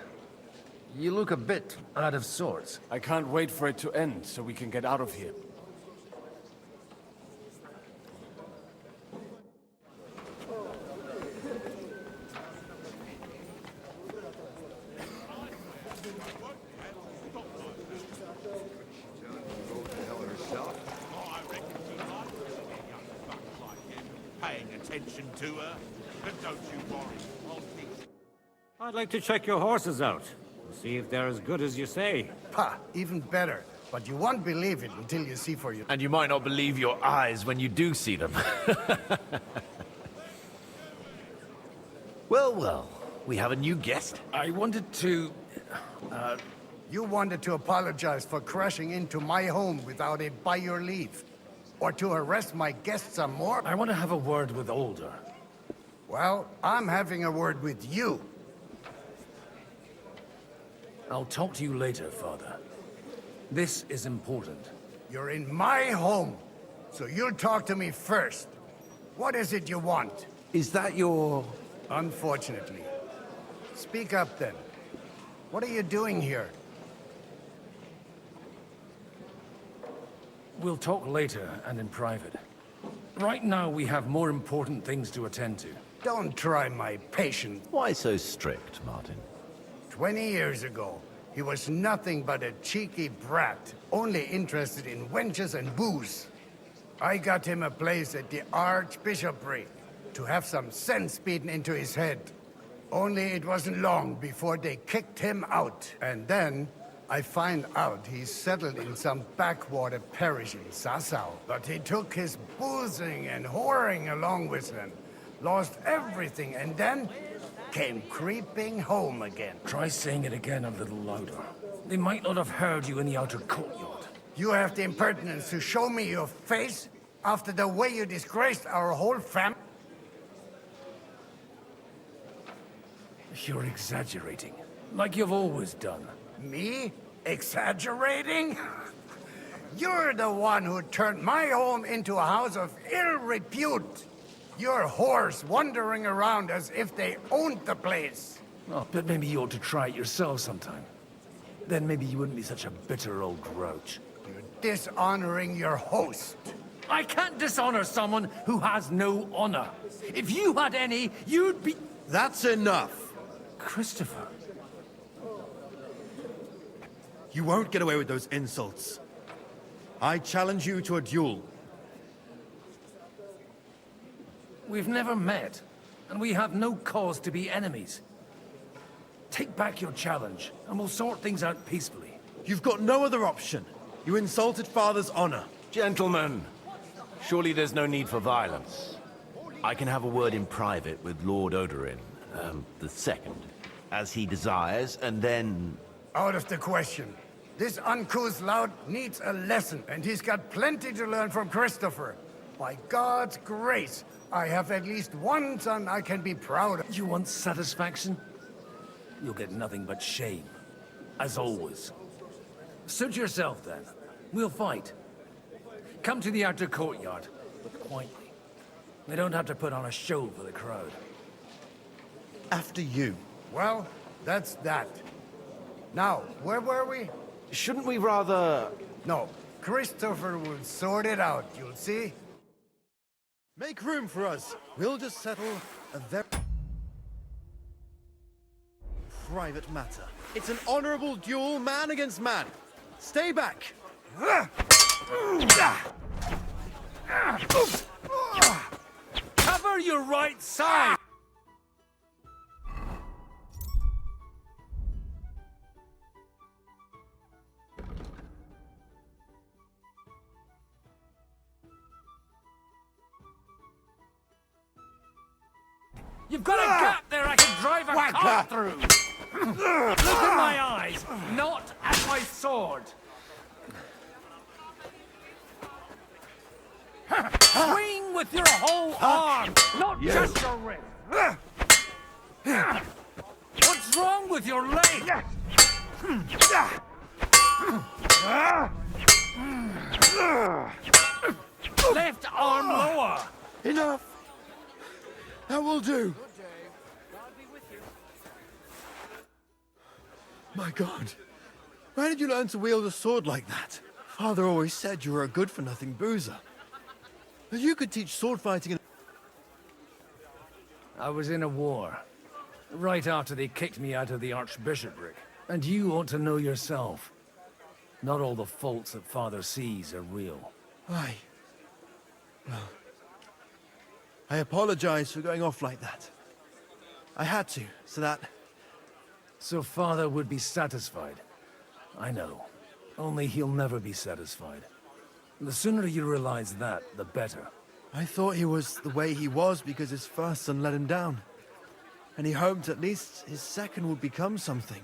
You look a bit out of sorts. I can't wait for it to end so we can get out of here. Paying attention to her, but don't you worry. I'll fix it. I'd like to check your horses out. See if they're as good as you say. Ha! Even better. But you won't believe it until you see for yourself. And you might not believe your eyes when you do see them. Well, well. We have a new guest. I wanted to... You wanted to apologize for crashing into my home without it by your leave. Or to arrest my guests some more? I want to have a word with Alder. Well, I'm having a word with you. I'll talk to you later, Father. This is important. You're in my home, so you'll talk to me first. What is it you want? Is that your... Unfortunately. Speak up, then. What are you doing here? We'll talk later and in private. Right now, we have more important things to attend to. Don't try my patience. Why so strict, Martin? 20 years ago, he was nothing but a cheeky brat, only interested in wenches and booze. I got him a place at the Archbishopric to have some sense beaten into his head. Only it wasn't long before they kicked him out. And then I find out he's settled in some backwater parish in Sassau. But he took his boozing and whoring along with him, lost everything, and then came creeping home again. Try saying it again a little louder. They might not have heard you in the outer courtyard. You have the impertinence to show me your face after the way you disgraced our whole family? You're exaggerating, like you've always done. Me? Exaggerating? You're the one who turned my home into a house of ill repute. Your whores wandering around as if they owned the place. Oh, but maybe you ought to try it yourself sometime. Then maybe you wouldn't be such a bitter old grouch. You're dishonoring your host. I can't dishonor someone who has no honor. If you had any, you'd be... That's enough. Christopher. You won't get away with those insults. I challenge you to a duel. We've never met, and we have no cause to be enemies. Take back your challenge, and we'll sort things out peacefully. You've got no other option. You insulted Father's honor. Gentlemen, surely there's no need for violence. I can have a word in private with Lord Oberyn, the second, as he desires, and then... Out of the question. This uncouth lout needs a lesson, and he's got plenty to learn from Christopher. By God's grace, I have at least one son I can be proud of. You want satisfaction? You'll get nothing but shame. As always. Suit yourself, then. We'll fight. Come to the outer courtyard, but quietly. They don't have to put on a show for the crowd. After you. Well, that's that. Now, where were we? Shouldn't we rather... No, Christopher will sort it out, you'll see. Make room for us. We'll just settle a very private matter. It's an honorable duel, man against man. Stay back. Cover your right side! You've got a gap there I can drive a car through! Look in my eyes, not at my sword! Swing with your whole arm, not just your wrist! What's wrong with your leg? Left arm lower! Enough! That will do. My God. Where did you learn to wield a sword like that? Father always said you were a good-for-nothing boozer. That you could teach sword fighting in... I was in a war. Right after they kicked me out of the Archbishopric. And you ought to know yourself. Not all the faults that Father sees are real. Aye. Well... I apologize for going off like that. I had to, so that... So Father would be satisfied. I know. Only he'll never be satisfied. The sooner you realize that, the better. I thought he was the way he was because his first son let him down. And he hoped at least his second would become something.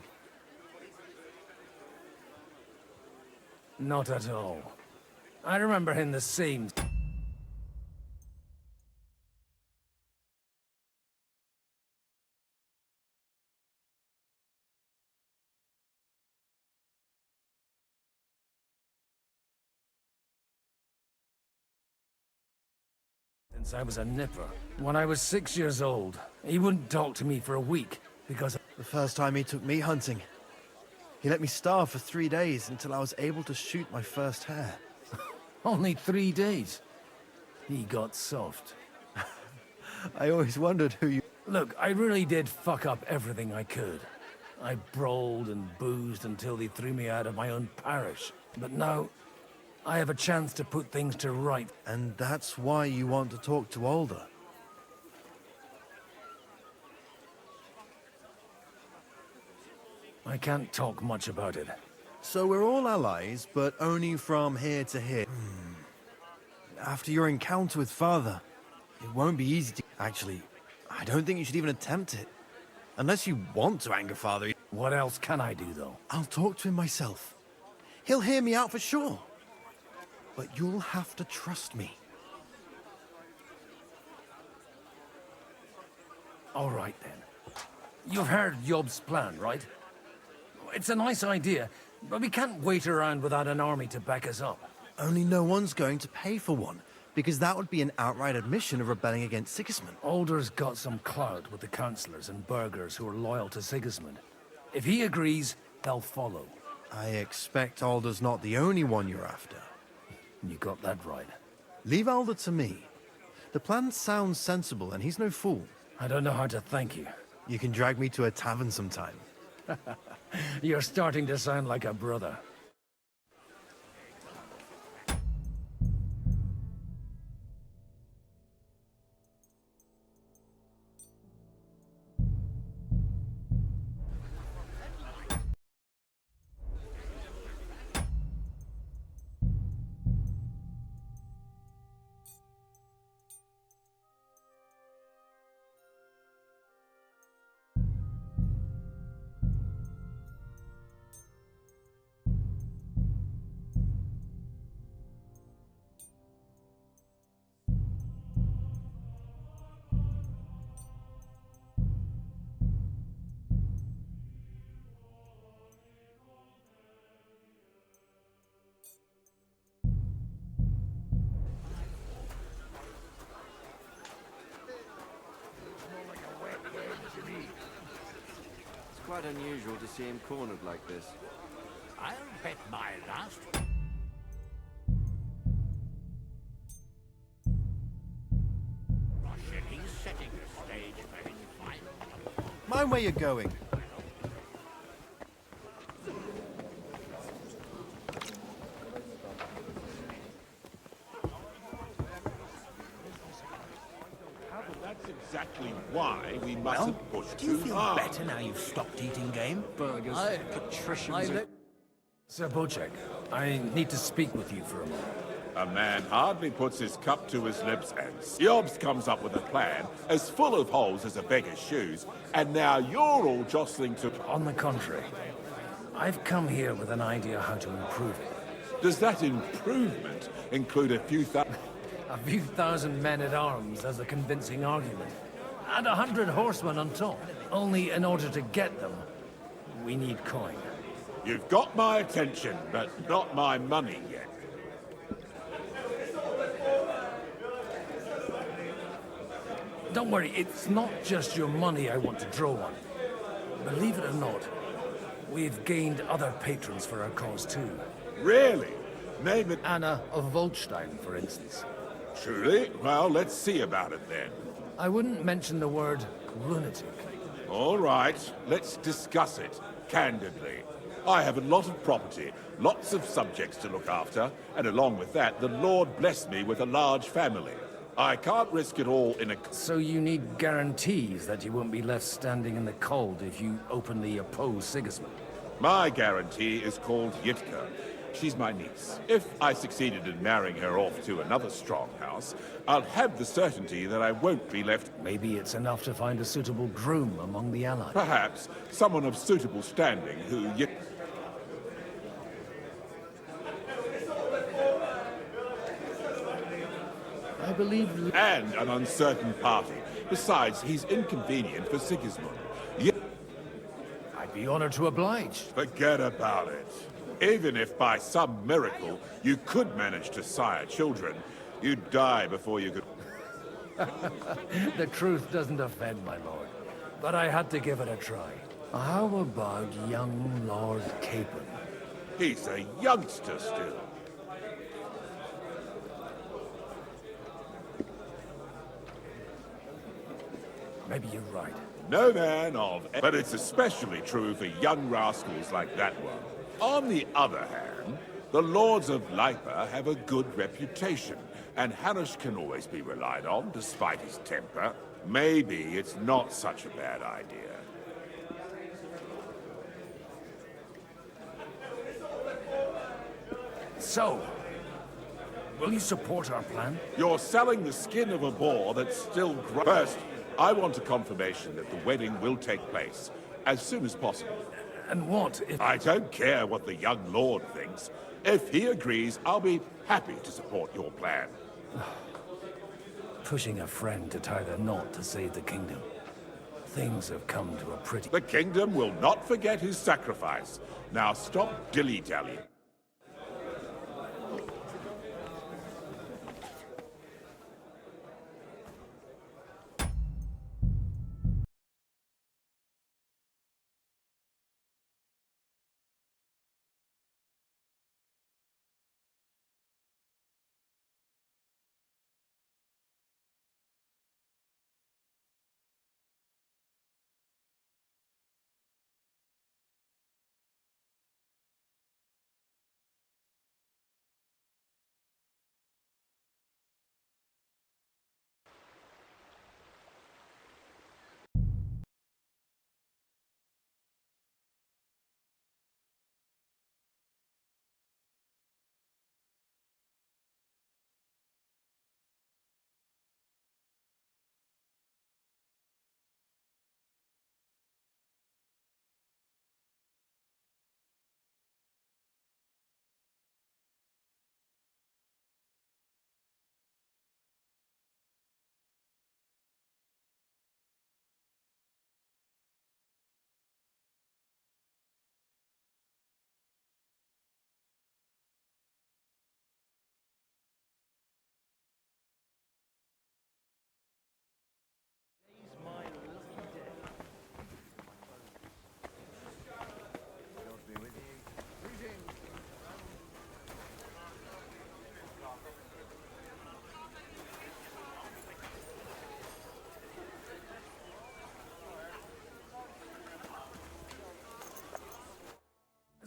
Not at all. I remember him the same. Since I was a nipper. When I was 6 years old, he wouldn't talk to me for a week because... The first time he took me hunting, he let me starve for 3 days until I was able to shoot my first hare. Only 3 days? He got soft. I always wondered who you... Look, I really did fuck up everything I could. I brawled and boozed until they threw me out of my own parish. But now, I have a chance to put things to right. And that's why you want to talk to Alder? I can't talk much about it. So we're all allies, but only from here to here. After your encounter with Father, it won't be easy to... Actually, I don't think you should even attempt it. Unless you want to anger Father. What else can I do, though? I'll talk to him myself. He'll hear me out for sure. But you'll have to trust me. All right, then. You've heard Yob's plan, right? It's a nice idea, but we can't wait around without an army to back us up. Only no one's going to pay for one, because that would be an outright admission of rebelling against Sigismund. Alder's got some clout with the councillors and burghers who are loyal to Sigismund. If he agrees, they'll follow. I expect Alder's not the only one you're after. You got that right. Leave Alder to me. The plan sounds sensible, and he's no fool. I don't know how to thank you. You can drag me to a tavern sometime. You're starting to sound like a brother. Quite unusual to see him cornered like this. I'll bet my last. Russian, he's setting the stage for his final. Mind where you're going. That's exactly why we mustn't push Do you too feel hard. better now you've stopped eating game? Burgers, patricians... Sir Bocek, I need to speak with you for a moment. A man hardly puts his cup to his lips and Yobs comes up with a plan as full of holes as a beggar's shoes, and now you're all jostling to... On the contrary, I've come here with an idea how to improve it. Does that improvement include a few A few thousand men-at-arms as a convincing argument. And 100 horsemen on top. Only in order to get them, we need coin. You've got my attention, but not my money yet. Don't worry, it's not just your money I want to draw on. Believe it or not, we've gained other patrons for our cause too. Really? Name it. Anna of Volstein, for instance. Truly? Well, let's see about it then. I wouldn't mention the word lunatic. All right, let's discuss it, candidly. I have a lot of property, lots of subjects to look after, and along with that, the Lord blessed me with a large family. I can't risk it all in a... So you need guarantees that you won't be left standing in the cold if you openly oppose Sigismund? My guarantee is called Yitka. She's my niece. If I succeeded in marrying her off to another strong house, I'll have the certainty that I won't be left... Maybe it's enough to find a suitable groom among the allies. Perhaps someone of suitable standing who... I believe... And an uncertain party. Besides, he's inconvenient for Sigismund. I'd be honored to oblige. Forget about it. Even if by some miracle you could manage to sire children, you'd die before you could... The truth doesn't offend, my lord. But I had to give it a try. How about young Lord Capon? He's a youngster still. Maybe you're right. No man of... But it's especially true for young rascals like that one. On the other hand, the Lords of Lipa have a good reputation, and Hanush can always be relied on, despite his temper. Maybe it's not such a bad idea. So, will you support our plan? You're selling the skin of a boar that's still First, I want a confirmation that the wedding will take place as soon as possible. And what if... I don't care what the young lord thinks. If he agrees, I'll be happy to support your plan. Pushing a friend to tie the knot to save the kingdom. Things have come to a pretty... The kingdom will not forget his sacrifice. Now stop dilly-dallying.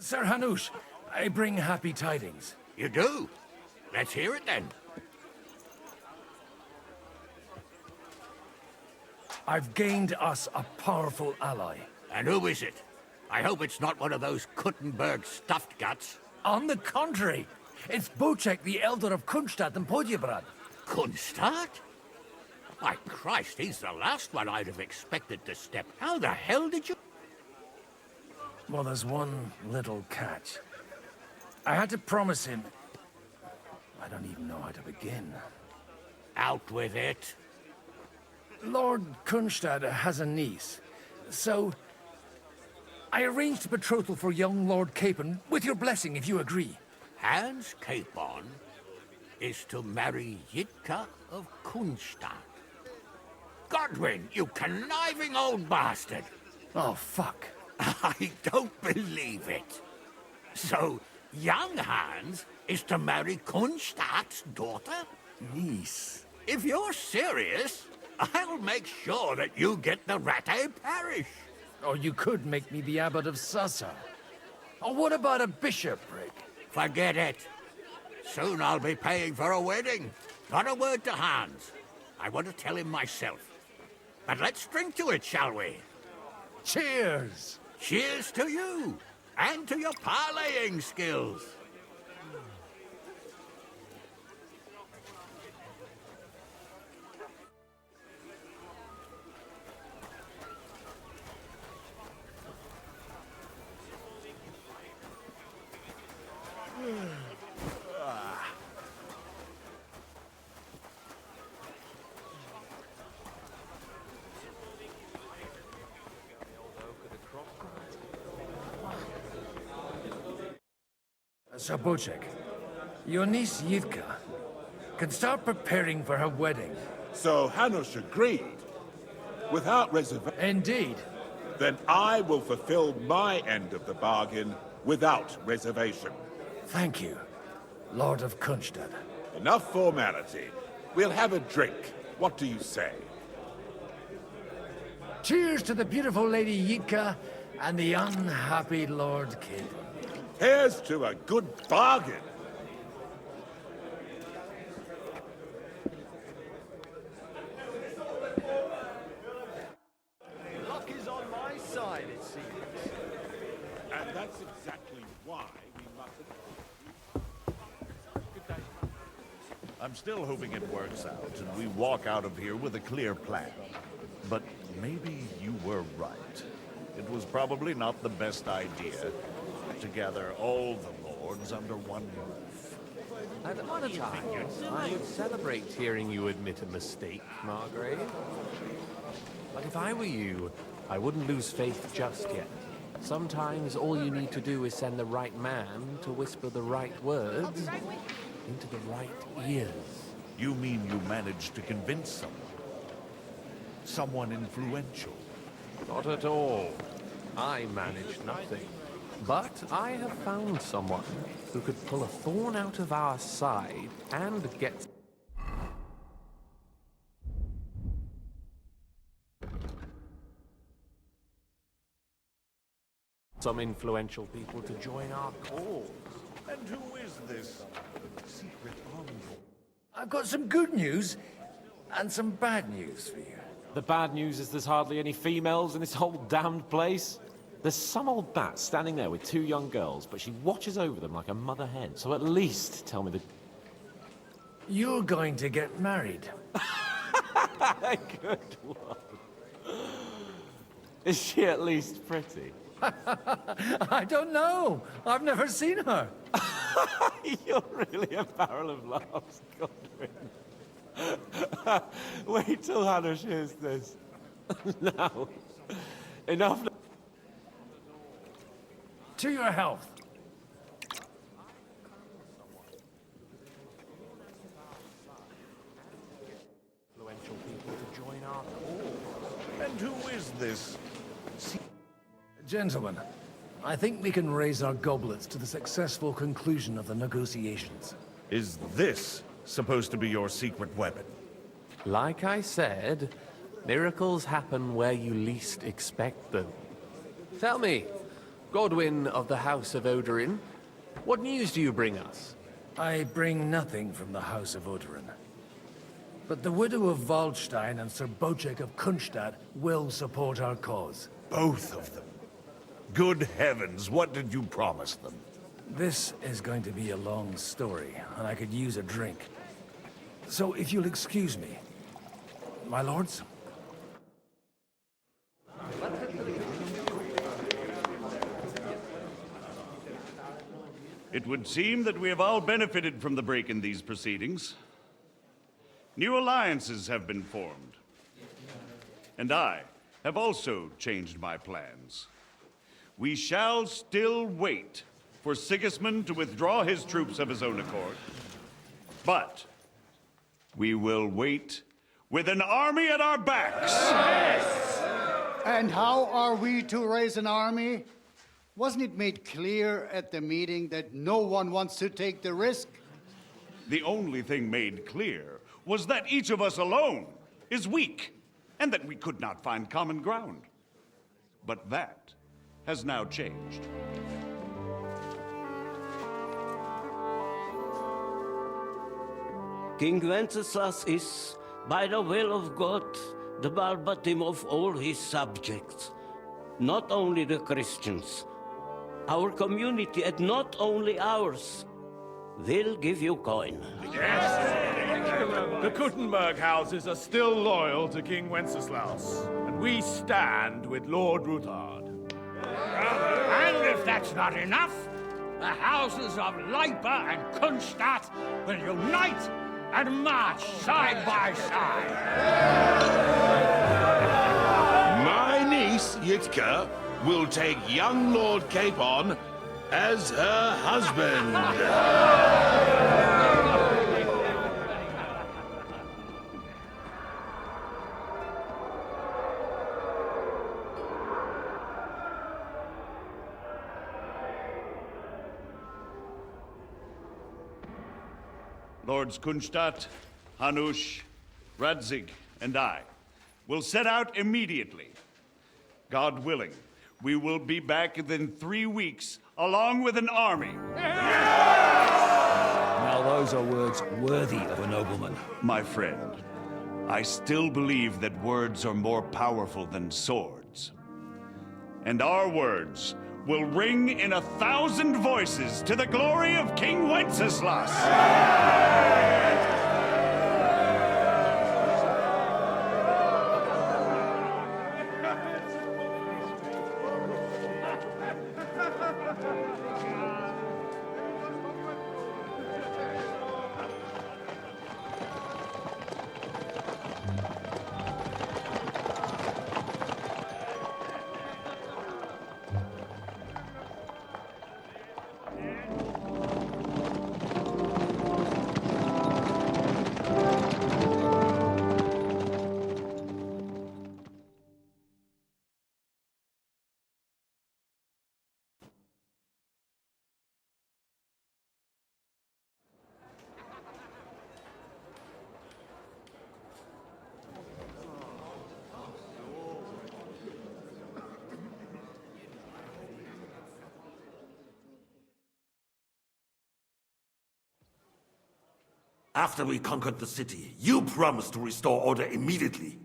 Sir Hanush, I bring happy tidings. You do? Let's hear it then. I've gained us a powerful ally. And who is it? I hope it's not one of those Kuttenberg stuffed guts. On the contrary, it's Bocek, the Elder of Kunstadt and Podjebrad. Kunstadt? My Christ, he's the last one I'd have expected to step. How the hell did you... Well, there's one little catch. I had to promise him... I don't even know how to begin. Out with it. Lord Kunstadt has a niece, so... I arranged a betrothal for young Lord Capon, with your blessing, if you agree. Hans Capon is to marry Yitka of Kunstadt. Godwin, you conniving old bastard! Oh, fuck. I don't believe it. So, young Hans is to marry Kunstadt's daughter? Niece. If you're serious, I'll make sure that you get the Rattay parish. Or you could make me the Abbot of Sassa. Or what about a bishopric? Forget it. Soon I'll be paying for a wedding. Not a word to Hans. I want to tell him myself. But let's drink to it, shall we? Cheers! Cheers to you, and to your parleying skills. Sir Bocek, your niece Yitka can start preparing for her wedding. So Hanush agreed, without reservation. Indeed. Then I will fulfill my end of the bargain without reservation. Thank you, Lord of Kunstadt. Enough formality. We'll have a drink. What do you say? Cheers to the beautiful Lady Yitka and the unhappy Lord Capon. Here's to a good bargain. Luck is on my side, it seems. And that's exactly why we mustn't... I'm still hoping it works out and we walk out of here with a clear plan. But maybe you were right. It was probably not the best idea to gather all the lords under one roof. At other times, I would celebrate hearing you admit a mistake, Margrave. But if I were you, I wouldn't lose faith just yet. Sometimes all you need to do is send the right man to whisper the right words into the right ears. You mean you managed to convince someone? Someone influential? Not at all. I managed nothing. But I have found someone who could pull a thorn out of our side and get... some influential people to join our cause. And who is this secret envoy? I've got some good news and some bad news for you. The bad news is there's hardly any females in this whole damned place. There's some old bat standing there with two young girls, but she watches over them like a mother hen. So at least tell me the... You're going to get married. Good one. Is she at least pretty? I don't know. I've never seen her. You're really a barrel of laughs, Godwin. Wait till Hanush hears this. Now, enough. To your health. Influential people to join our cause. And who is this? Gentlemen, I think we can raise our goblets to the successful conclusion of the negotiations. Is this supposed to be your secret weapon? Like I said, miracles happen where you least expect them. Tell me, Godwin of the House of Odorin, what news do you bring us? I bring nothing from the House of Odorin. But the widow of Waldstein and Sir Bocek of Kunstadt will support our cause. Both of them? Good heavens, what did you promise them? This is going to be a long story, and I could use a drink. So if you'll excuse me, my lords? It would seem that we have all benefited from the break in these proceedings. New alliances have been formed. And I have also changed my plans. We shall still wait for Sigismund to withdraw his troops of his own accord. But we will wait with an army at our backs. Yes! And how are we to raise an army? Wasn't it made clear at the meeting that no one wants to take the risk? The only thing made clear was that each of us alone is weak, and that we could not find common ground. But that has now changed. King Wenceslas is, by the will of God, the Balbatim of all his subjects. Not only the Christians, our community, and not only ours. They'll give you coin. The Kuttenberg houses are still loyal to King Wenceslas, and we stand with Lord Ruthard. And if that's not enough, the houses of Leipa and Kunstadt will unite and march side by side. My niece, Yitka, will take young Lord Capon as her husband. Lords Kunstadt, Hanush, Radzig, and I will set out immediately God willing, we will be back within 3 weeks, along with an army. Now those are words worthy of a nobleman. My friend, I still believe that words are more powerful than swords. And our words will ring in 1,000 voices to the glory of King Wenceslas. After we conquered the city, you promised to restore order immediately.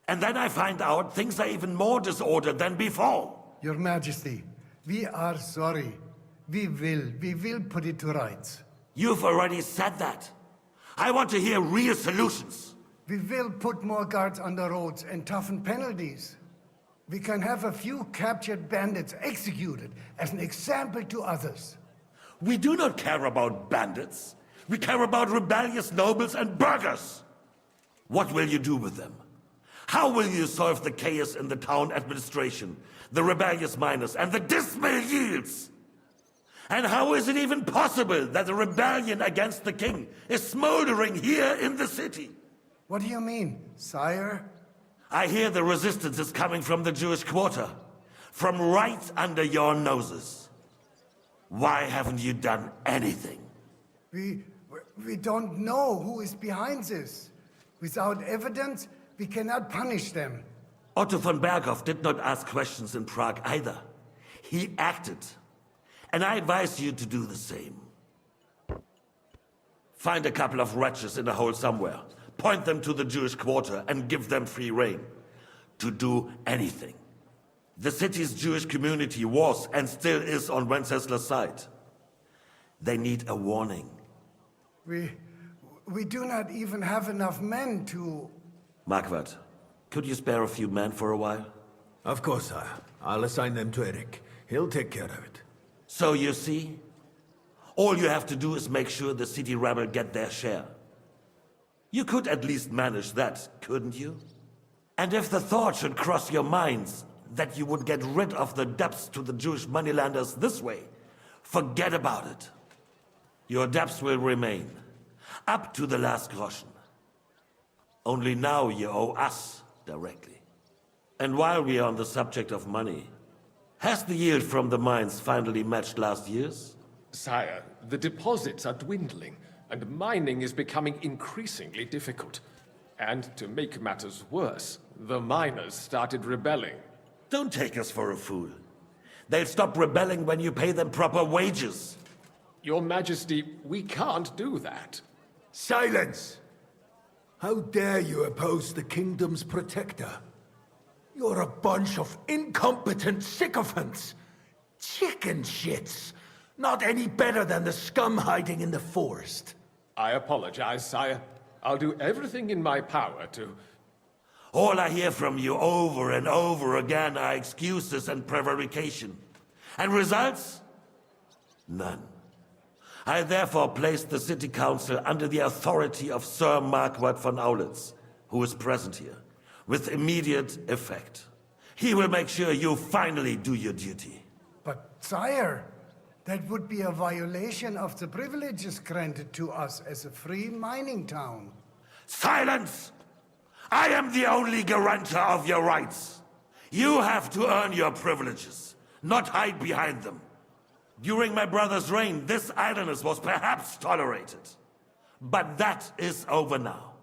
And then I find out things are even more disordered than before. Your Majesty, we are sorry. We will put it to rights. You've already said that. I want to hear real solutions. We will put more guards on the roads and toughen penalties. We can have a few captured bandits executed as an example to others. We do not care about bandits. We care about rebellious nobles and burghers. What will you do with them? How will you solve the chaos in the town administration, the rebellious miners, and the dismal yields? And how is it even possible that a rebellion against the king is smoldering here in the city? What do you mean, sire? I hear the resistance is coming from the Jewish quarter, from right under your noses. Why haven't you done anything? We don't know who is behind this. Without evidence, we cannot punish them. Otto von Berghoff did not ask questions in Prague either. He acted. And I advise you to do the same. Find a couple of wretches in a hole somewhere, point them to the Jewish quarter, and give them free rein to do anything. The city's Jewish community was and still is on Wenceslas' side. They need a warning. We do not even have enough men to... Marquardt, could you spare a few men for a while? Of course, sire. I'll assign them to Eric. He'll take care of it. So you see, all you have to do is make sure the city rebel get their share. You could at least manage that, couldn't you? And if the thought should cross your minds that you would get rid of the debts to the Jewish moneylenders this way, forget about it. Your debts will remain, up to the last groschen. Only now you owe us directly. And while we are on the subject of money, has the yield from the mines finally matched last year's? Sire, the deposits are dwindling, and mining is becoming increasingly difficult. And to make matters worse, the miners started rebelling. Don't take us for a fool. They'll stop rebelling when you pay them proper wages. Your Majesty, we can't do that. Silence! How dare you oppose the kingdom's protector? You're a bunch of incompetent sycophants! Chicken shits! Not any better than the scum hiding in the forest. I apologize, sire. I'll do everything in my power to... All I hear from you over and over again are excuses and prevarication. And results? None. I therefore placed the City Council under the authority of Sir Marquardt von Aulitz, who is present here, with immediate effect. He will make sure you finally do your duty. But, sire, that would be a violation of the privileges granted to us as a free mining town. Silence! I am the only guarantor of your rights. You have to earn your privileges, not hide behind them. During my brother's reign, this idleness was perhaps tolerated. But that is over now.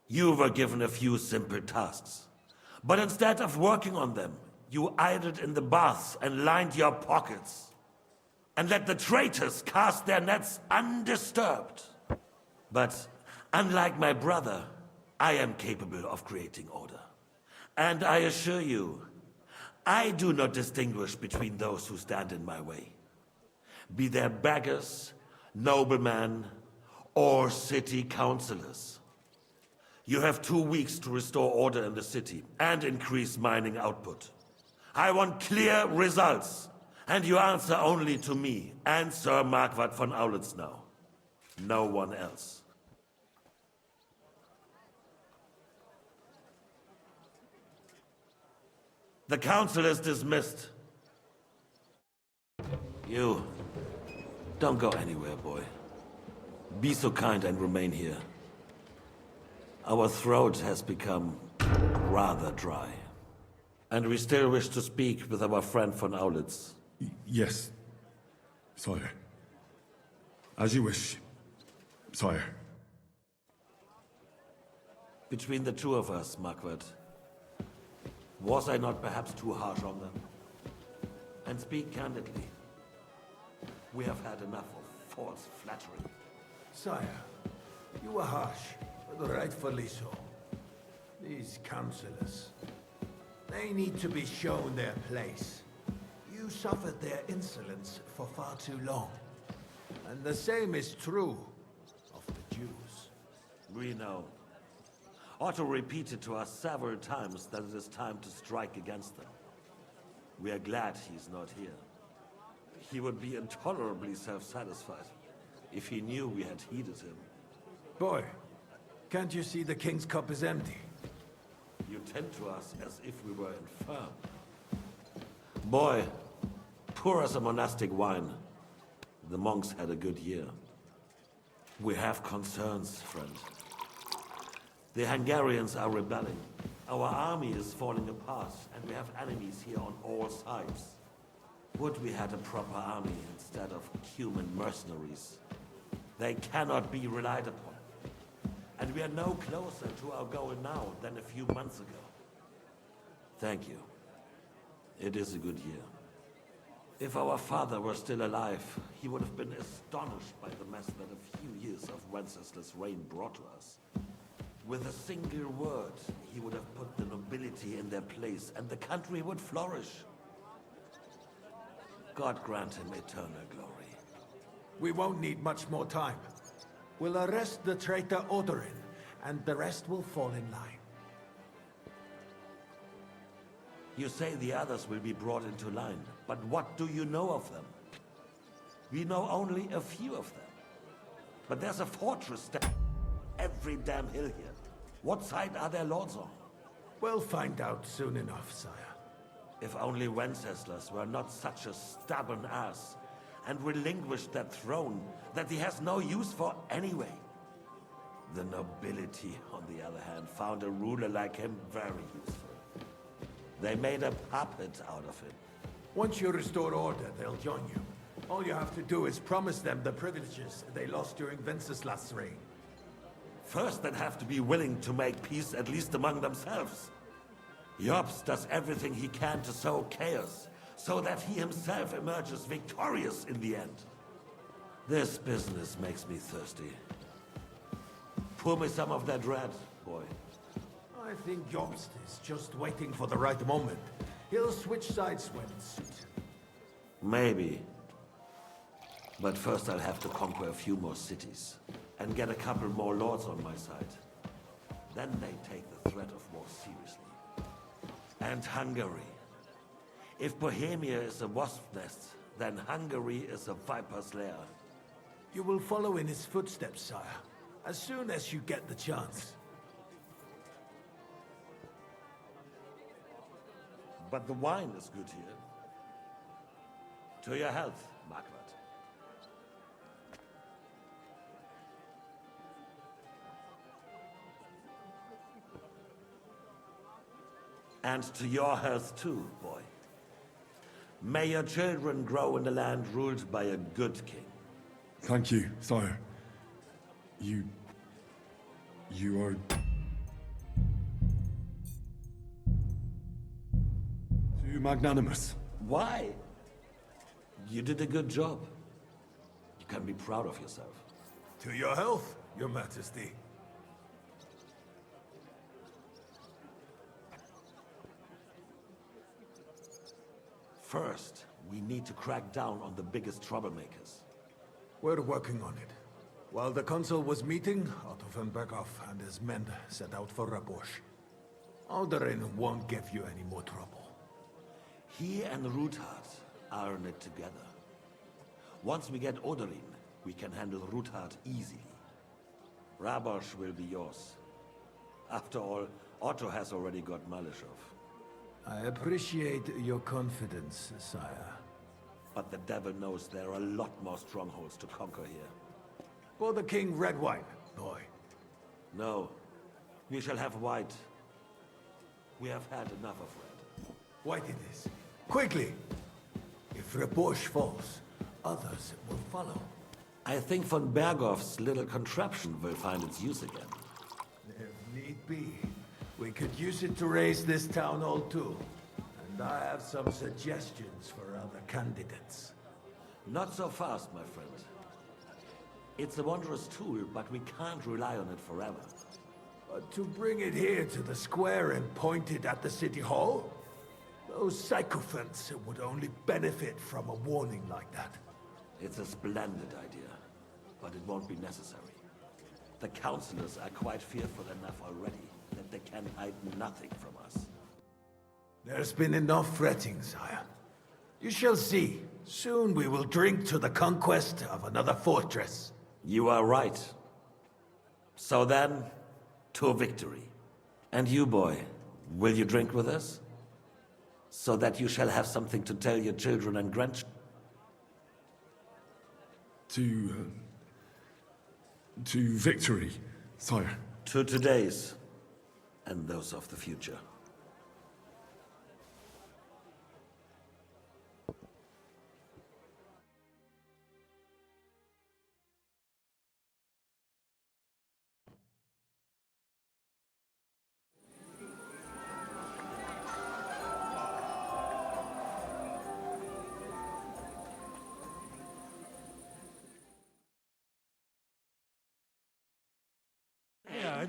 You were given a few simple tasks. But instead of working on them, You idled in the baths and lined your pockets, and let the traitors cast their nets undisturbed. But unlike my brother, I am capable of creating order. And I assure you, I do not distinguish between those who stand in my way. Be they beggars, noblemen, or city councillors. You have 2 weeks to restore order in the city and increase mining output. I want clear results, and you answer only to me and Sir Marquardt von Aulitz now. No one else. The council is dismissed. You, don't go anywhere, boy. Be so kind and remain here. Our throat has become rather dry. And we still wish to speak with our friend von Aulitz. Yes, sire. As you wish, sire. Between the two of us, Marquardt, was I not perhaps too harsh on them? And speak candidly. We have had enough of false flattery. Sire, you were harsh, but rightfully so. These councillors, they need to be shown their place. You suffered their insolence for far too long. And the same is true of the Jews. We know. Otto repeated to us several times that it is time to strike against them. We are glad he's not here. He would be intolerably self-satisfied if he knew we had heeded him. Boy, can't you see the King's cup is empty? You tend to us as if we were infirm. Boy, pour us a monastic wine. The monks had a good year. We have concerns, friend. The Hungarians are rebelling. Our army is falling apart, and we have enemies here on all sides. Would we had a proper army instead of human mercenaries? They cannot be relied upon. And we are no closer to our goal now than a few months ago. Thank you. It is a good year. If our father were still alive, he would have been astonished by the mess that a few years of Wenceslas' reign brought to us. With a single word, he would have put the nobility in their place, and the country would flourish. God grant him eternal glory. We won't need much more time. We'll arrest the traitor Odorin, and the rest will fall in line. You say the others will be brought into line, but what do you know of them? We know only a few of them. But there's a fortress on every damn hill here. What side are their lords on? We'll find out soon enough, sire. If only Wenceslas were not such a stubborn ass, and relinquished that throne that he has no use for anyway. The nobility, on the other hand, found a ruler like him very useful. They made a puppet out of him. Once you restore order, they'll join you. All you have to do is promise them the privileges they lost during Wenceslas' reign. First, they'd have to be willing to make peace, at least among themselves. Jobst does everything he can to sow chaos, so that he himself emerges victorious in the end. This business makes me thirsty. Pour me some of that red, boy. I think Jobst is just waiting for the right moment. He'll switch sides when it suits him. Maybe. But first I'll have to conquer a few more cities, and get a couple more lords on my side. Then they take the threat of war seriously. And Hungary. If Bohemia is a wasp nest, then Hungary is a viper's lair. You will follow in his footsteps, sire, as soon as you get the chance. But the wine is good here. To your health, Marquardt. And to your health too, boy. May your children grow in a land ruled by a good king. Thank you, sire. You are... too magnanimous. Why? You did a good job. You can be proud of yourself. To your health, Your Majesty. First, we need to crack down on the biggest troublemakers. We're working on it. While the council was meeting, Otto von Berghoff and his men set out for Rabosch. Alderin won't give you any more trouble. He and Ruthard are in it together. Once we get Odorin, we can handle Ruthard easily. Rabosch will be yours. After all, Otto has already got Malishov. I appreciate your confidence, sire. But the devil knows there are a lot more strongholds to conquer here. For the king, red wine, boy. No. We shall have white. We have had enough of red. White it is. Quickly! If Rabosch falls, others will follow. I think von Berghoff's little contraption will find its use again. If need be, we could use it to raise this town hall too. And I have some suggestions for other candidates. Not so fast, my friend. It's a wondrous tool, but we can't rely on it forever. But to bring it here to the square and point it at the city hall? Those sycophants would only benefit from a warning like that. It's a splendid idea, but it won't be necessary. The councillors are quite fearful enough already that they can hide nothing from us. There's been enough fretting, sire. You shall see. Soon we will drink to the conquest of another fortress. You are right. So then, to victory. And you, boy, will you drink with us? So that you shall have something to tell your children and grandchildren. To victory, sire. To today's, and those of the future.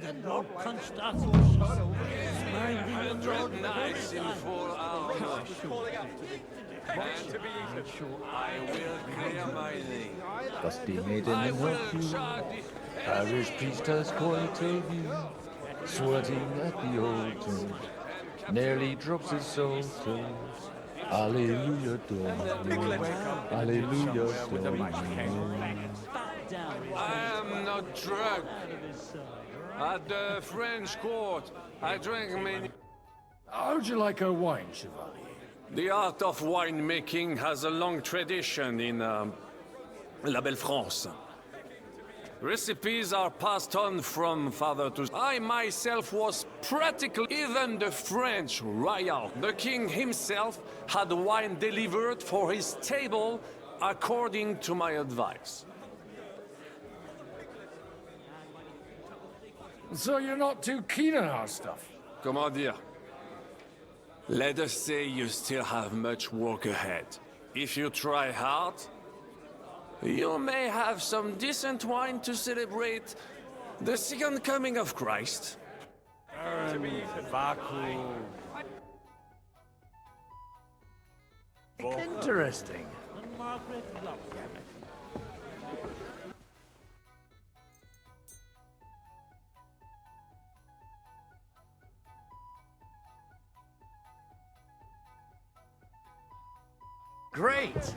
The Lord Kronstadt. Nice in full armor. And to be I will clear my name. Must be made in the North. Parish priest has quite a view, sweating at the altar, nearly drops his soul to Alleluia, Domino. Alleluia, Domino. I am not drunk. At the French court, I drank many... How'd you like a wine, Chevalier? The art of winemaking has a long tradition in La Belle France. Recipes are passed on from father to... I myself was practically even the French royal. The king himself had wine delivered for his table according to my advice. So you're not too keen on our stuff? Comment dire? Let us say you still have much work ahead. If you try hard, you may have some decent wine to celebrate the second coming of Christ. Interesting. Great!